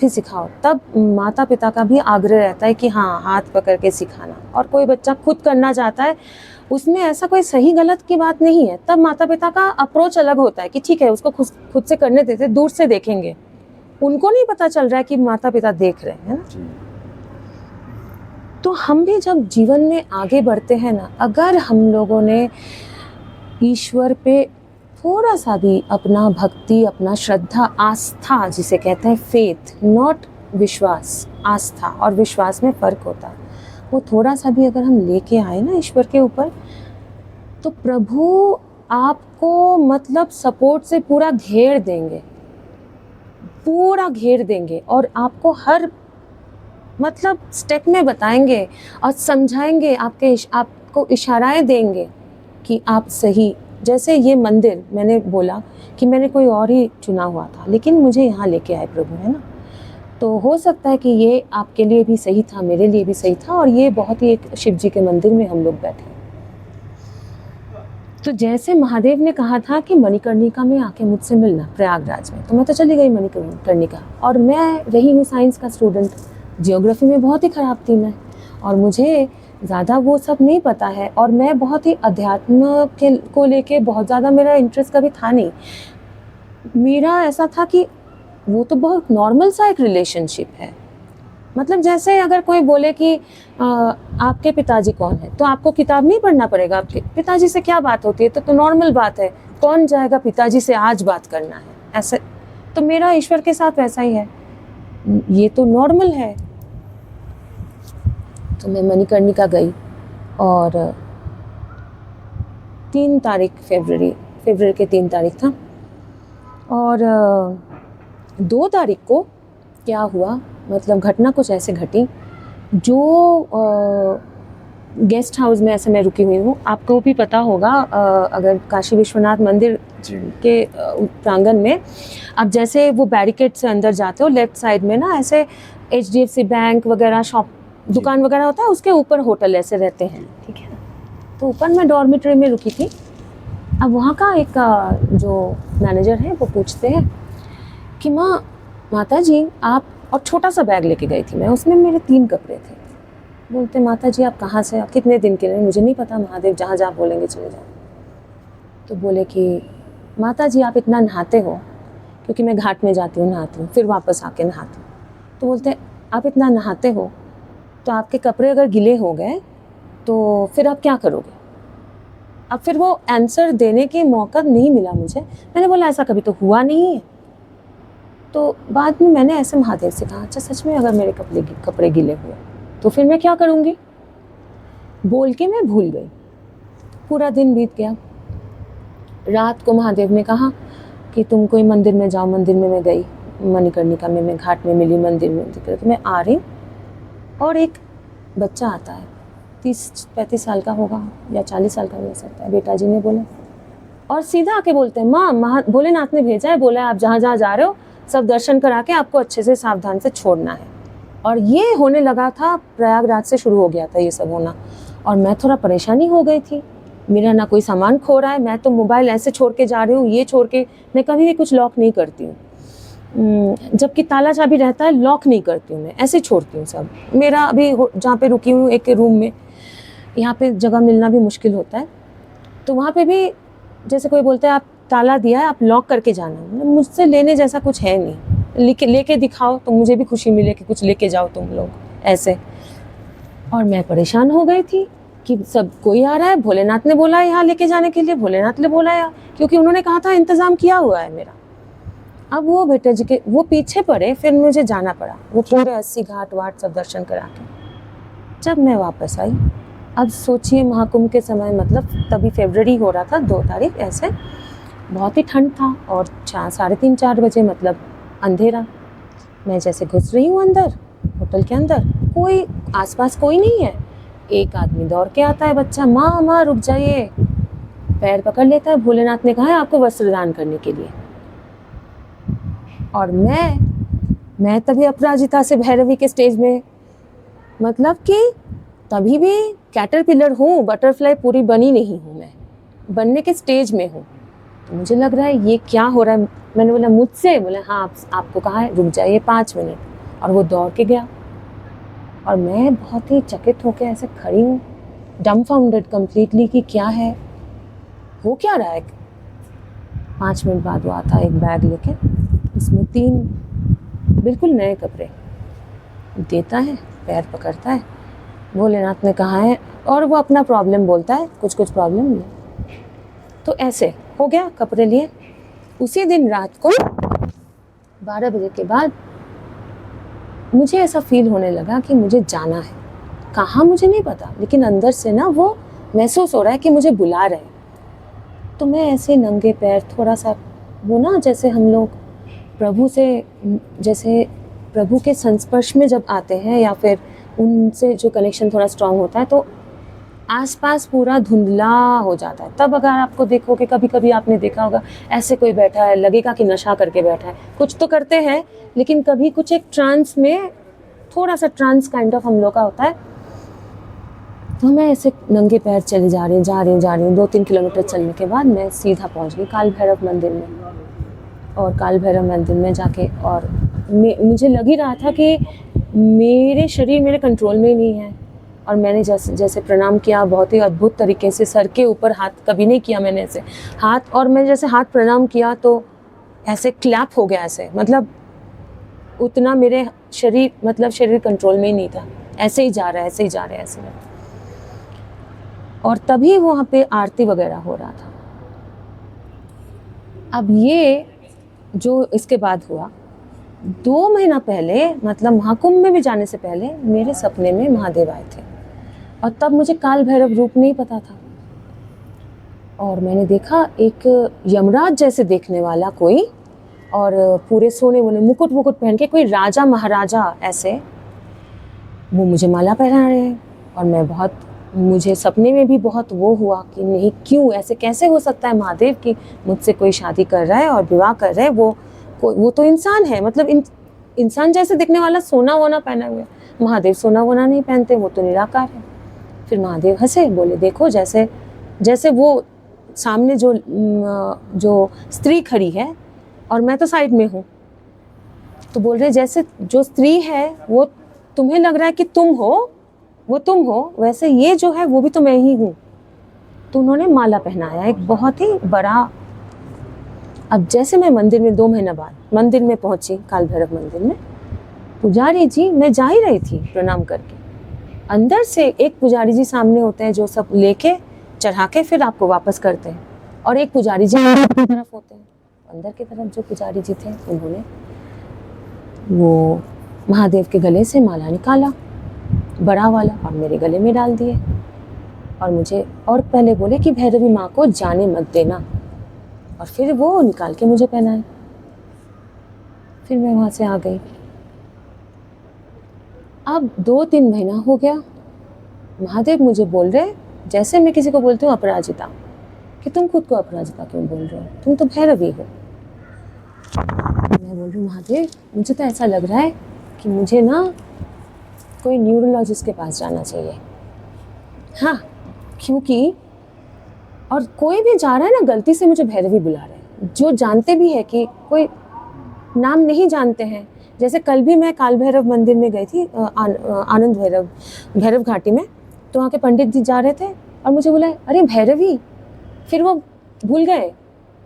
S2: सिखाओ, तब माता पिता का भी आग्रह रहता है कि हाँ हाथ पकड़ के सिखाना। और कोई बच्चा खुद करना चाहता है, उसमें ऐसा कोई सही गलत की बात नहीं है, तब माता पिता का अप्रोच अलग होता है कि ठीक है उसको खुद से करने देते, दूर से देखेंगे। उनको नहीं पता चल रहा है कि माता पिता देख रहे हैं ना। तो हम भी जब जीवन में आगे बढ़ते हैं ना, अगर हम लोगों ने ईश्वर पे थोड़ा सा भी अपना भक्ति, अपना श्रद्धा, आस्था जिसे कहते हैं फेथ, नॉट विश्वास, आस्था और विश्वास में फ़र्क होता है, वो थोड़ा सा भी अगर हम लेके आए ना ईश्वर के ऊपर, तो प्रभु आपको मतलब सपोर्ट से पूरा घेर देंगे और आपको हर मतलब स्टेप में बताएंगे और समझाएंगे, आपको इशाराएं देंगे कि आप सही। जैसे ये मंदिर मैंने बोला कि मैंने कोई और ही चुना हुआ था, लेकिन मुझे यहाँ लेके आए प्रभु, है ना। तो हो सकता है कि ये आपके लिए भी सही था, मेरे लिए भी सही था, और ये बहुत ही एक शिव जी के मंदिर में हम लोग बैठे। तो जैसे महादेव ने कहा था कि मणिकर्णिका में आके मुझसे मिलना प्रयागराज में, तो मैं तो चली गई मणिकर्णिका। और मैं रही हूँ साइंस का स्टूडेंट, जियोग्राफी में बहुत ही ख़राब थी मैं, और मुझे ज़्यादा वो सब नहीं पता है, और मैं बहुत ही अध्यात्म को लेके बहुत ज़्यादा मेरा इंटरेस्ट कभी था नहीं। मेरा ऐसा था कि वो तो बहुत नॉर्मल सा एक रिलेशनशिप है। मतलब जैसे अगर कोई बोले कि आपके पिताजी कौन है, तो आपको किताब नहीं पढ़ना पड़ेगा, आपके पिताजी से क्या बात होती है, तो नॉर्मल बात है, कौन जाएगा पिताजी से आज बात करना है, ऐसे। तो मेरा ईश्वर के साथ वैसा ही है, ये तो नॉर्मल है। तो मैं मणिकर्णिका गई और 3 तारीख फरवरी के 3 तारीख था, और 2 तारीख को क्या हुआ, मतलब घटना कुछ ऐसे घटी जो गेस्ट हाउस में ऐसे मैं रुकी हुई हूँ। आपको भी पता होगा, अगर काशी विश्वनाथ मंदिर के प्रांगण में अब जैसे वो बैरिकेड से अंदर जाते हो, लेफ्ट साइड में ना ऐसे HDFC बैंक वगैरह शॉप दुकान वगैरह होता है, उसके ऊपर होटल ऐसे रहते हैं, ठीक है। तो ऊपर मैं डॉर्मेटरी में रुकी थी। अब वहाँ का एक जो मैनेजर है वो पूछते हैं कि माता जी आप, और छोटा सा बैग लेके गई थी मैं, उसमें मेरे 3 कपड़े थे। बोलते माता जी आप कहाँ से, आप कितने दिन के लिए, मुझे नहीं पता, महादेव जहाँ जहाँ बोलेंगे चले जाओ। तो बोले कि माता जी आप इतना नहाते हो, क्योंकि मैं घाट में जाती हूँ, नहाती हूँ, फिर वापस आके नहाती हूँ। तो बोलते आप इतना नहाते हो तो आपके कपड़े अगर गिले हो गए तो फिर आप क्या करोगे। अब फिर वो आंसर देने के मौका नहीं मिला मुझे। मैंने बोला ऐसा कभी तो हुआ नहीं है। तो बाद में मैंने ऐसे महादेव से कहा, अच्छा सच में अगर मेरे कपड़े गिले हुए तो फिर मैं क्या करूँगी। बोल के मैं भूल गई। पूरा दिन बीत गया। रात को महादेव ने कहा कि तुम कोई मंदिर में जाओ। मंदिर में मैं गई, मणिकर्णिका में मैं घाट में मिली, मंदिर में तो मैं आ रही और एक बच्चा आता है, 30-35 साल का होगा या 40 साल का भी हो सकता है। बेटा जी ने बोला और सीधा आके बोलते हैं, माँ भोलेनाथ ने भेजा है, बोला है आप जहाँ जहाँ जा रहे हो सब दर्शन करा के आपको अच्छे से सावधान से छोड़ना है। और ये होने लगा था, प्रयागराज से शुरू हो गया था ये सब होना। और मैं थोड़ा परेशानी हो गई थी, मेरा ना कोई सामान खो रहा है, मैं तो मोबाइल ऐसे छोड़ के जा रही हूँ, ये छोड़ के मैं कभी भी कुछ लॉक नहीं करती हूँ, जबकि ताला चाबी रहता है, लॉक नहीं करती हूँ, मैं ऐसे छोड़ती हूँ सब। मेरा अभी जहाँ पे रुकी हूँ एक रूम में, यहाँ पे जगह मिलना भी मुश्किल होता है, तो वहाँ पे भी जैसे कोई बोलता है आप ताला दिया है आप लॉक करके जाना, मुझसे लेने जैसा कुछ है नहीं, लेके दिखाओ तो मुझे भी खुशी मिले कि कुछ लेके जाओ तुम लोग ऐसे। और मैं परेशान हो गई थी कि सब कोई आ रहा है, भोलेनाथ ने बोला है यहाँ लेके जाने के लिए, भोलेनाथ ने बोला है, क्योंकि उन्होंने कहा था इंतज़ाम किया हुआ है मेरा। अब वो बेटा जी के वो पीछे पड़े, फिर मुझे जाना पड़ा वो पूरे 80 घाट वाट सब दर्शन करा के। जब मैं वापस आई, अब सोचिए महाकुंभ के समय, मतलब तभी फरवरी हो रहा था, 2 तारीख ऐसे, बहुत ही ठंड था और 3:30-4 बजे, मतलब अंधेरा। मैं जैसे घुस रही हूँ अंदर होटल के अंदर, कोई आसपास कोई नहीं है। एक आदमी दौड़ के आता है, बच्चा, माँ रुक जाइए, पैर पकड़ लेता है, भोलेनाथ ने कहा है आपको वस्त्र दान करने के लिए। और मैं तभी अपराजिता से भैरवी के स्टेज में, मतलब कि तभी भी कैटरपिलर हूँ, बटरफ्लाई पूरी बनी नहीं हूँ, मैं बनने के स्टेज में हूँ। तो मुझे लग रहा है ये क्या हो रहा है। मैंने बोला मुझसे, बोला हाँ आपको कहा है रुक जाइए 5 मिनट, और वो दौड़ के गया। और मैं बहुत ही चकित होकर ऐसे खड़ी हूँ, डम्फाउंडेड कम्प्लीटली कि क्या है, हो क्या रहा है। 5 मिनट बाद वो आता एक बैग लेके, इसमें 3 बिल्कुल नए कपड़े देता है, पैर पकड़ता है, भोलेनाथ ने कहा है, और वो अपना प्रॉब्लम बोलता है, कुछ प्रॉब्लम नहीं। तो ऐसे हो गया, कपड़े लिए। उसी दिन रात को 12 बजे के बाद मुझे ऐसा फील होने लगा कि मुझे जाना है, कहाँ मुझे नहीं पता, लेकिन अंदर से ना वो महसूस हो रहा है कि मुझे बुला रहे हैं। तो मैं ऐसे नंगे पैर थोड़ा सा, वो ना जैसे हम लोग प्रभु से, जैसे प्रभु के संस्पर्श में जब आते हैं या फिर उनसे जो कनेक्शन थोड़ा स्ट्रांग होता है, तो आसपास पूरा धुंधला हो जाता है। तब अगर आपको देखोगे, कभी कभी आपने देखा होगा ऐसे कोई बैठा है, लगेगा कि नशा करके बैठा है, कुछ तो करते हैं लेकिन कभी कुछ एक ट्रांस में, थोड़ा सा ट्रांस काइंड ऑफ हम लोग का होता है। तो मैं ऐसे नंगे पैर चली जा रही हूँ 2-3 किलोमीटर चलने के बाद मैं सीधा पहुँच गई काल भैरव मंदिर में। और काल भैरव मंदिर में जाके, और मुझे लग ही रहा था कि मेरे शरीर मेरे कंट्रोल में ही नहीं है। और मैंने जैसे प्रणाम किया, बहुत ही अद्भुत तरीके से, सर के ऊपर हाथ कभी नहीं किया मैंने ऐसे हाथ, और मैं जैसे हाथ प्रणाम किया तो ऐसे क्लैप हो गया ऐसे, मतलब उतना मेरे शरीर, मतलब शरीर कंट्रोल में ही नहीं था, ऐसे ही जा रहा है, ऐसे ही जा रहा है, ऐसे। और तभी वहाँ पे आरती वगैरह हो रहा था। अब ये जो इसके बाद हुआ, 2 महीना पहले, मतलब महाकुंभ में भी जाने से पहले मेरे सपने में महादेव आए थे, और तब मुझे काल भैरव रूप नहीं पता था। और मैंने देखा एक यमराज जैसे देखने वाला कोई, और पूरे सोने वोने मुकुट पहन के, कोई राजा महाराजा ऐसे, वो मुझे माला पहना रहे हैं। और मैं बहुत, मुझे सपने में भी बहुत वो हुआ कि नहीं, क्यों ऐसे, कैसे हो सकता है महादेव कि मुझसे कोई शादी कर रहा है और विवाह कर रहा है, वो तो इंसान है, मतलब इंसान जैसे दिखने वाला सोना वोना पहना हुआ है। महादेव सोना वोना नहीं पहनते, वो तो निराकार है। फिर महादेव हंसे, बोले देखो जैसे वो सामने जो स्त्री खड़ी है और मैं तो साइड में हूँ, तो बोल रहे जैसे जो स्त्री है वो तुम्हें लग रहा है कि तुम हो, वो तुम हो, वैसे ये जो है वो भी तो मैं ही हूँ। तो उन्होंने माला पहनाया एक बहुत ही बड़ा। अब जैसे मैं मंदिर में 2 महीना बाद मंदिर में पहुंची, काल भैरव मंदिर में, पुजारी जी, मैं जा ही रही थी प्रणाम करके, अंदर से एक पुजारी जी सामने होते हैं जो सब लेके चढ़ा के फिर आपको वापस करते हैं, और एक पुजारी जी अंदर की तरफ होते हैं। अंदर की तरफ जो पुजारी जी थे, उन्होंने वो महादेव के गले से माला निकाला, बड़ा वाला, और मेरे गले में डाल दिए। और मुझे और पहले बोले कि भैरवी माँ को जाने मत देना, और फिर वो निकाल के मुझे पहनाए। फिर मैं वहाँ से आ गई। अब 2-3 महीना हो गया, महादेव मुझे बोल रहे, जैसे मैं किसी को बोलती हूँ अपराजिता, कि तुम खुद को अपराजिता क्यों बोल रहे हो, तुम तो भैरवी हो। मैं बोल रही हूँ महादेव, मुझे तो ऐसा लग रहा है कि मुझे ना कोई न्यूरोलॉजिस्ट के पास जाना चाहिए। हाँ, क्योंकि और कोई भी जा रहा है ना गलती से मुझे भैरवी बुला रहे हैं, जो जानते भी है कि कोई नाम नहीं जानते हैं। जैसे कल भी मैं काल भैरव मंदिर में गई थी, आनंद भैरव घाटी में, तो वहाँ के पंडित जी जा रहे थे और मुझे बोला अरे भैरवी, फिर वो भूल गए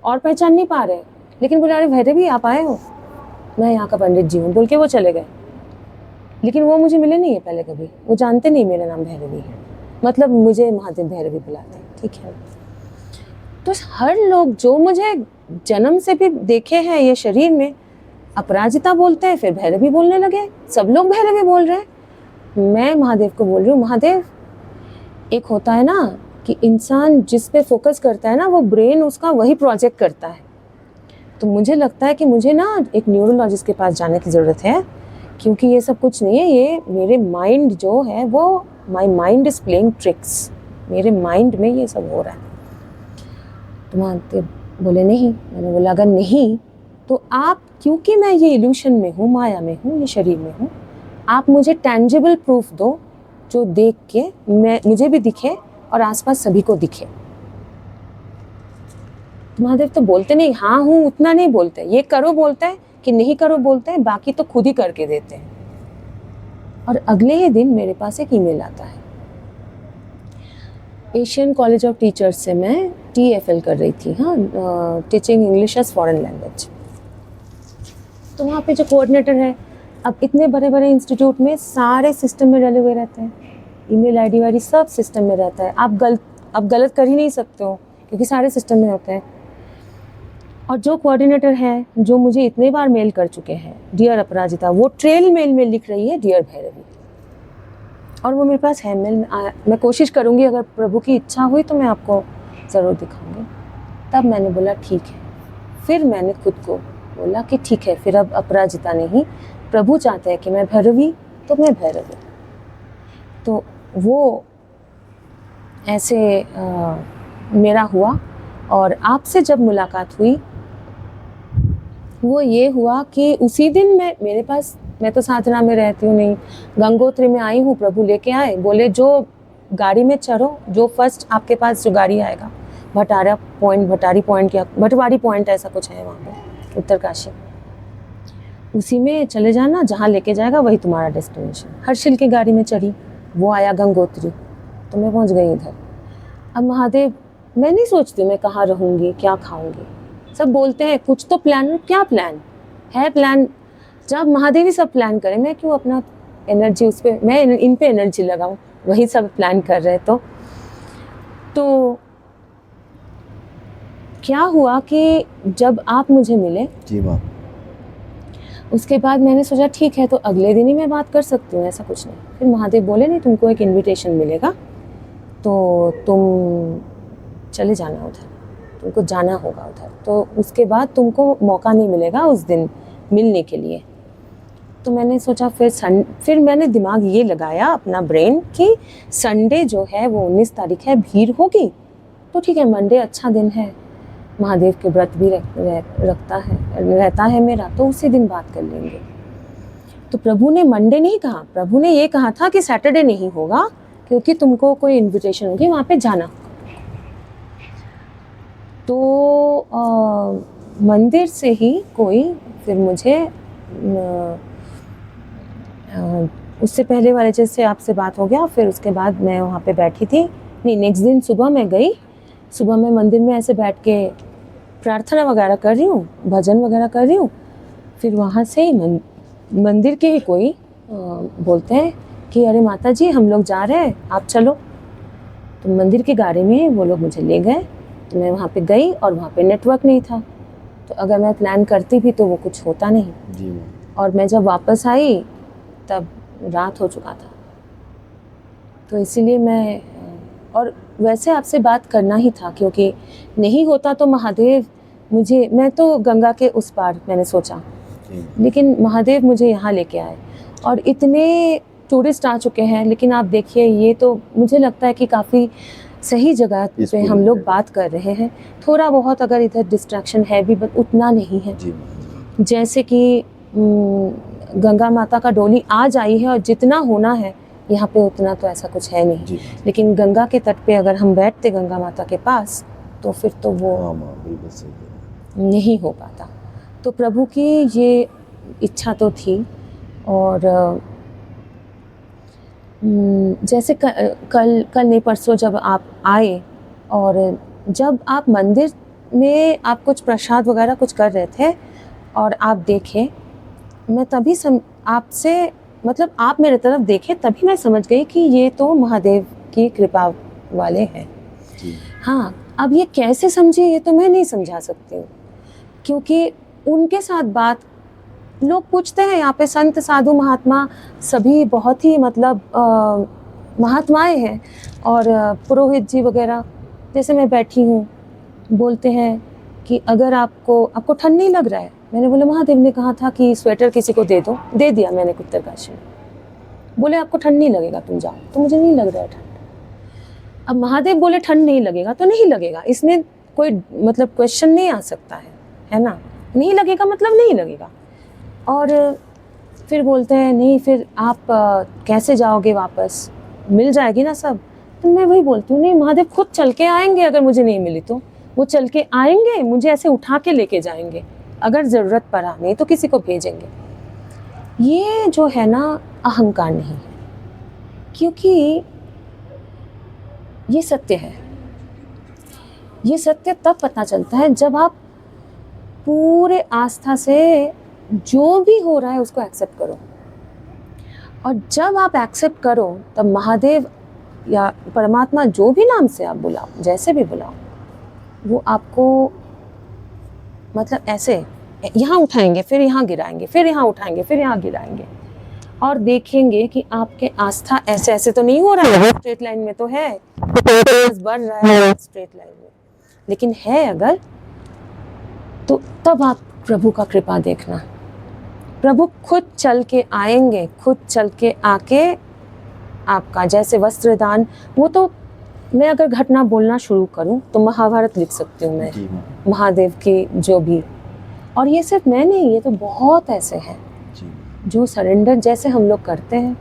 S2: और पहचान नहीं पा रहे, लेकिन बोला अरे भैरवी आप आए हो, मैं यहाँ का पंडित जी हूँ, बोल के वो चले गए। लेकिन वो मुझे मिले नहीं है पहले कभी, वो जानते नहीं मेरा नाम भैरवी है, मतलब मुझे महादेव भैरवी बुलाते हैं, ठीक है। तो हर लोग जो मुझे जन्म से भी देखे हैं ये शरीर में, अपराजिता बोलते हैं, फिर भैरवी बोलने लगे, सब लोग भैरवी बोल रहे हैं। मैं महादेव को बोल रही हूँ, महादेव एक होता है ना कि इंसान जिस पे फोकस करता है ना, वो ब्रेन उसका वही प्रोजेक्ट करता है। तो मुझे लगता है कि मुझे ना एक न्यूरोलॉजिस्ट के पास जाने की ज़रूरत है, क्योंकि ये सब कुछ नहीं है, ये मेरे माइंड जो है वो, my mind is playing tricks, मेरे माइंड में ये सब हो रहा है। तो महादेव बोले नहीं। मैंने बोला अगर नहीं तो आप, क्योंकि मैं ये इल्यूशन में हूँ, माया में हूँ, ये शरीर में हूँ, आप मुझे टैंजिबल प्रूफ दो जो देख के मुझे भी दिखे और आसपास सभी को दिखे। तो महादेव तो बोलते नहीं, हाँ हूँ उतना नहीं बोलते, ये करो बोलते हैं कि नहीं करो बोलते हैं, बाकी तो खुद ही करके देते हैं। और अगले ही दिन मेरे पास एक ईमेल आता है, एशियन कॉलेज ऑफ टीचर्स से मैं TFL कर रही थी, हाँ, teaching English as foreign language. तो वहाँ पे जो कोऑर्डिनेटर है, अब इतने बड़े बड़े इंस्टीट्यूट में सारे सिस्टम में डले हुए रहते हैं, ईमेल आईडी वाईडी सब सिस्टम में रहता है, आप गलत कर ही नहीं सकते हो क्योंकि सारे सिस्टम में होते हैं। और जो कोऑर्डिनेटर है, जो मुझे इतने बार मेल कर चुके हैं, डियर अपराजिता, वो ट्रेल मेल में लिख रही है डियर भैरवी, और वो मेरे पास है मेल। मैं कोशिश करूँगी, अगर प्रभु की इच्छा हुई तो मैं आपको ज़रूर दिखाऊंगी। तब मैंने बोला ठीक है। फिर मैंने खुद को बोला कि ठीक है, फिर अब अपराजिता नहीं, प्रभु चाहते हैं कि मैं भैरवी तो मैं भैरवी। तो वो ऐसे मेरा हुआ। और आपसे जब मुलाकात हुई वो ये हुआ कि उसी दिन मेरे पास, मैं तो साधना में रहती हूँ नहीं, गंगोत्री में आई हूँ, प्रभु लेके आए, बोले जो गाड़ी में चढ़ो, जो फर्स्ट आपके पास जो गाड़ी आएगा, भटारी पॉइंट या भटवाड़ी पॉइंट ऐसा कुछ है वहाँ पे उत्तरकाशी, उसी में चले जाना, जहाँ लेके जाएगा वही तुम्हारा डेस्टिनेशन। हर्षिल की गाड़ी में चढ़ी, वो आया गंगोत्री, तो मैं पहुँच गई इधर। अब महादेव, मैं नहीं सोचती मैं कहाँ रहूँगी, क्या खाऊँगी, सब बोलते हैं कुछ तो प्लान, क्या प्लान है, प्लान जब महादेव ही सब प्लान करें, मैं क्यों अपना एनर्जी उस पर, मैं इन पे एनर्जी लगाऊं, वही सब प्लान कर रहे। तो क्या हुआ कि जब आप मुझे मिले
S1: जी माँ,
S2: उसके बाद मैंने सोचा ठीक है, तो अगले दिन ही मैं बात कर सकती हूँ, ऐसा कुछ नहीं। फिर महादेव बोले नहीं, तुमको एक इन्विटेशन मिलेगा तो तुम चले जाना उधर, तुमको जाना होगा उधर, तो उसके बाद तुमको मौका नहीं मिलेगा उस दिन मिलने के लिए। तो मैंने सोचा फिर मैंने दिमाग ये लगाया अपना ब्रेन कि संडे जो है वो 19 तारीख है, भीड़ होगी तो ठीक है, मंडे अच्छा दिन है, महादेव के व्रत भी रहता है मेरा, तो उसी दिन बात कर लेंगे। तो प्रभु ने मंडे नहीं कहा, प्रभु ने ये कहा था कि सैटरडे नहीं होगा क्योंकि तुमको कोई इन्विटेशन होगी वहाँ पे जाना। तो मंदिर से ही कोई फिर मुझे उससे पहले वाले जैसे आपसे बात हो गया, फिर उसके बाद मैं वहाँ पे बैठी थी, नहीं नेक्स्ट दिन सुबह मैं गई, सुबह मैं मंदिर में ऐसे बैठ के प्रार्थना वगैरह कर रही हूँ, भजन वगैरह कर रही हूँ। फिर वहाँ से ही मंदिर के ही कोई बोलते हैं कि अरे माता जी हम लोग जा रहे हैं, आप चलो। तो मंदिर की गाड़ी में वो लोग मुझे ले गए, तो मैं वहाँ पे गई और वहाँ पे नेटवर्क नहीं था, तो अगर मैं प्लान करती भी तो वो कुछ होता नहीं जी। और मैं जब वापस आई तब रात हो चुका था, तो इसीलिए मैं और वैसे आपसे बात करना ही था, क्योंकि नहीं होता तो महादेव मुझे, मैं तो गंगा के उस पार मैंने सोचा, लेकिन महादेव मुझे यहाँ लेके आए। और इतने टूरिस्ट आ चुके हैं, लेकिन आप देखिए ये तो मुझे लगता है कि काफ़ी सही जगह पे हम लोग बात कर रहे हैं। थोड़ा बहुत अगर इधर डिस्ट्रैक्शन है भी, बट उतना नहीं है। जैसे कि गंगा माता का डोली आज आई है, और जितना होना है यहाँ पे उतना तो ऐसा कुछ है नहीं। लेकिन गंगा के तट पे अगर हम बैठते गंगा माता के पास, तो फिर तो वो नहीं हो पाता। तो प्रभु की ये इच्छा तो थी। और जैसे कल नहीं परसों जब आप आए, और जब आप मंदिर में आप कुछ प्रसाद वगैरह कुछ कर रहे थे और आप देखे, मैं तभी आपसे मतलब आप मेरे तरफ देखे, तभी मैं समझ गई कि ये तो महादेव की कृपा वाले हैं। हाँ, अब ये कैसे समझे ये तो मैं नहीं समझा सकती हूँ, क्योंकि उनके साथ बात लोग पूछते हैं। यहाँ पे संत साधु महात्मा सभी बहुत ही मतलब महात्माएं हैं, और पुरोहित जी वगैरह, जैसे मैं बैठी हूँ, बोलते हैं कि अगर आपको ठंड नहीं लग रहा है, मैंने बोला महादेव ने कहा था कि स्वेटर किसी को दे दो, दे दिया मैंने उत्तरकाशी में। बोले आपको ठंड नहीं लगेगा, तुम जाओ। तो मुझे नहीं लग रहा है ठंड। अब महादेव बोले ठंड नहीं लगेगा तो नहीं लगेगा, इसमें कोई मतलब क्वेश्चन नहीं आ सकता है ना। नहीं लगेगा मतलब नहीं लगेगा। और फिर बोलते हैं नहीं, फिर आप कैसे जाओगे वापस, मिल जाएगी ना सब। तो मैं वही बोलती हूँ, नहीं महादेव खुद चल के आएंगे, अगर मुझे नहीं मिली तो वो चल के आएंगे, मुझे ऐसे उठा के लेके जाएंगे, अगर ज़रूरत पड़ा, नहीं तो किसी को भेजेंगे। ये जो है ना अहंकार नहीं है, क्योंकि ये सत्य है। ये सत्य तब पता चलता है जब आप पूरे आस्था से जो भी हो रहा है उसको एक्सेप्ट करो। और जब आप एक्सेप्ट करो, तब महादेव या परमात्मा, जो भी नाम से आप बुलाओ, जैसे भी बुलाओ, वो आपको मतलब ऐसे यहाँ उठाएंगे, फिर यहाँ गिराएंगे, फिर यहाँ उठाएंगे, फिर यहाँ गिराएंगे, और देखेंगे कि आपके आस्था ऐसे ऐसे तो नहीं हो रहा है, स्ट्रेट लाइन में तो है, बढ़ रहा है स्ट्रेट लाइन में, लेकिन है अगर, तो तब आप प्रभु का कृपा देखना। प्रभु खुद चल के आएंगे, खुद चल के आके आपका, जैसे वस्त्रदान, वो तो मैं अगर घटना बोलना शुरू करूं तो महाभारत लिख सकती हूँ मैं, महादेव की जो भी। और ये सिर्फ मैं नहीं, ये तो बहुत ऐसे हैं जो सरेंडर जैसे हम लोग करते हैं,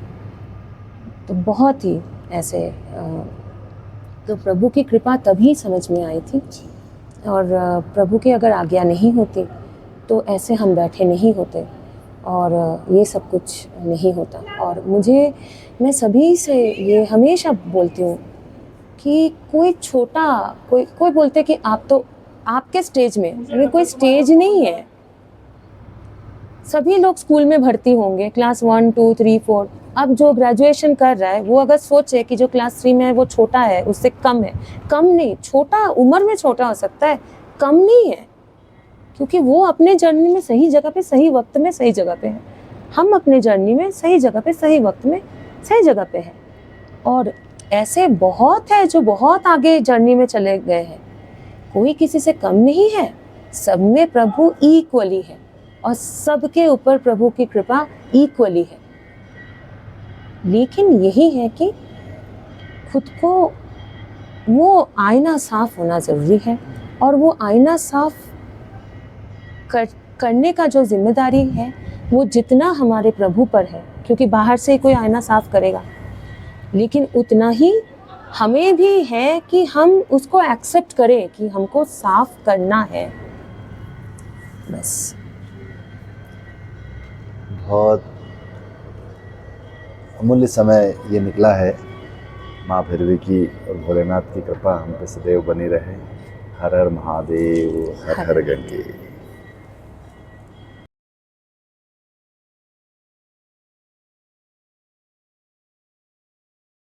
S2: तो बहुत ही ऐसे। तो प्रभु की कृपा तभी समझ में आई थी, और प्रभु की अगर आज्ञा नहीं होती तो ऐसे हम बैठे नहीं होते, और ये सब कुछ नहीं होता। और मैं सभी से ये हमेशा बोलती हूँ कि कोई छोटा, कोई बोलते कि आप तो आपके स्टेज में, अरे कोई स्टेज नहीं है। सभी लोग स्कूल में भर्ती होंगे, क्लास 1, 2, 3, 4। अब जो ग्रेजुएशन कर रहा है वो अगर सोचे कि जो क्लास 3 में है वो छोटा है, उससे कम है, कम नहीं, छोटा उम्र में छोटा हो सकता है, कम नहीं है, क्योंकि वो अपने जर्नी में सही जगह पे सही वक्त में सही जगह पे है। हम अपने जर्नी में सही जगह पे सही वक्त में सही जगह पे है। और ऐसे बहुत है जो बहुत आगे जर्नी में चले गए हैं। कोई किसी से कम नहीं है, सब में प्रभु इक्वली है, और सबके ऊपर प्रभु की कृपा इक्वली है। लेकिन यही है कि खुद को वो आईना साफ होना ज़रूरी है, और वो आईना साफ करने का जो जिम्मेदारी है वो जितना हमारे प्रभु पर है, क्योंकि बाहर से ही कोई आईना साफ करेगा, लेकिन उतना ही हमें भी है कि हम उसको एक्सेप्ट करें कि हमको साफ करना है, बस।
S1: बहुत अमूल्य समय ये निकला है। माँ भैरवी की और भोलेनाथ की कृपा हम पे सदैव बनी रहे। हर हर महादेव, हर हर गंगे।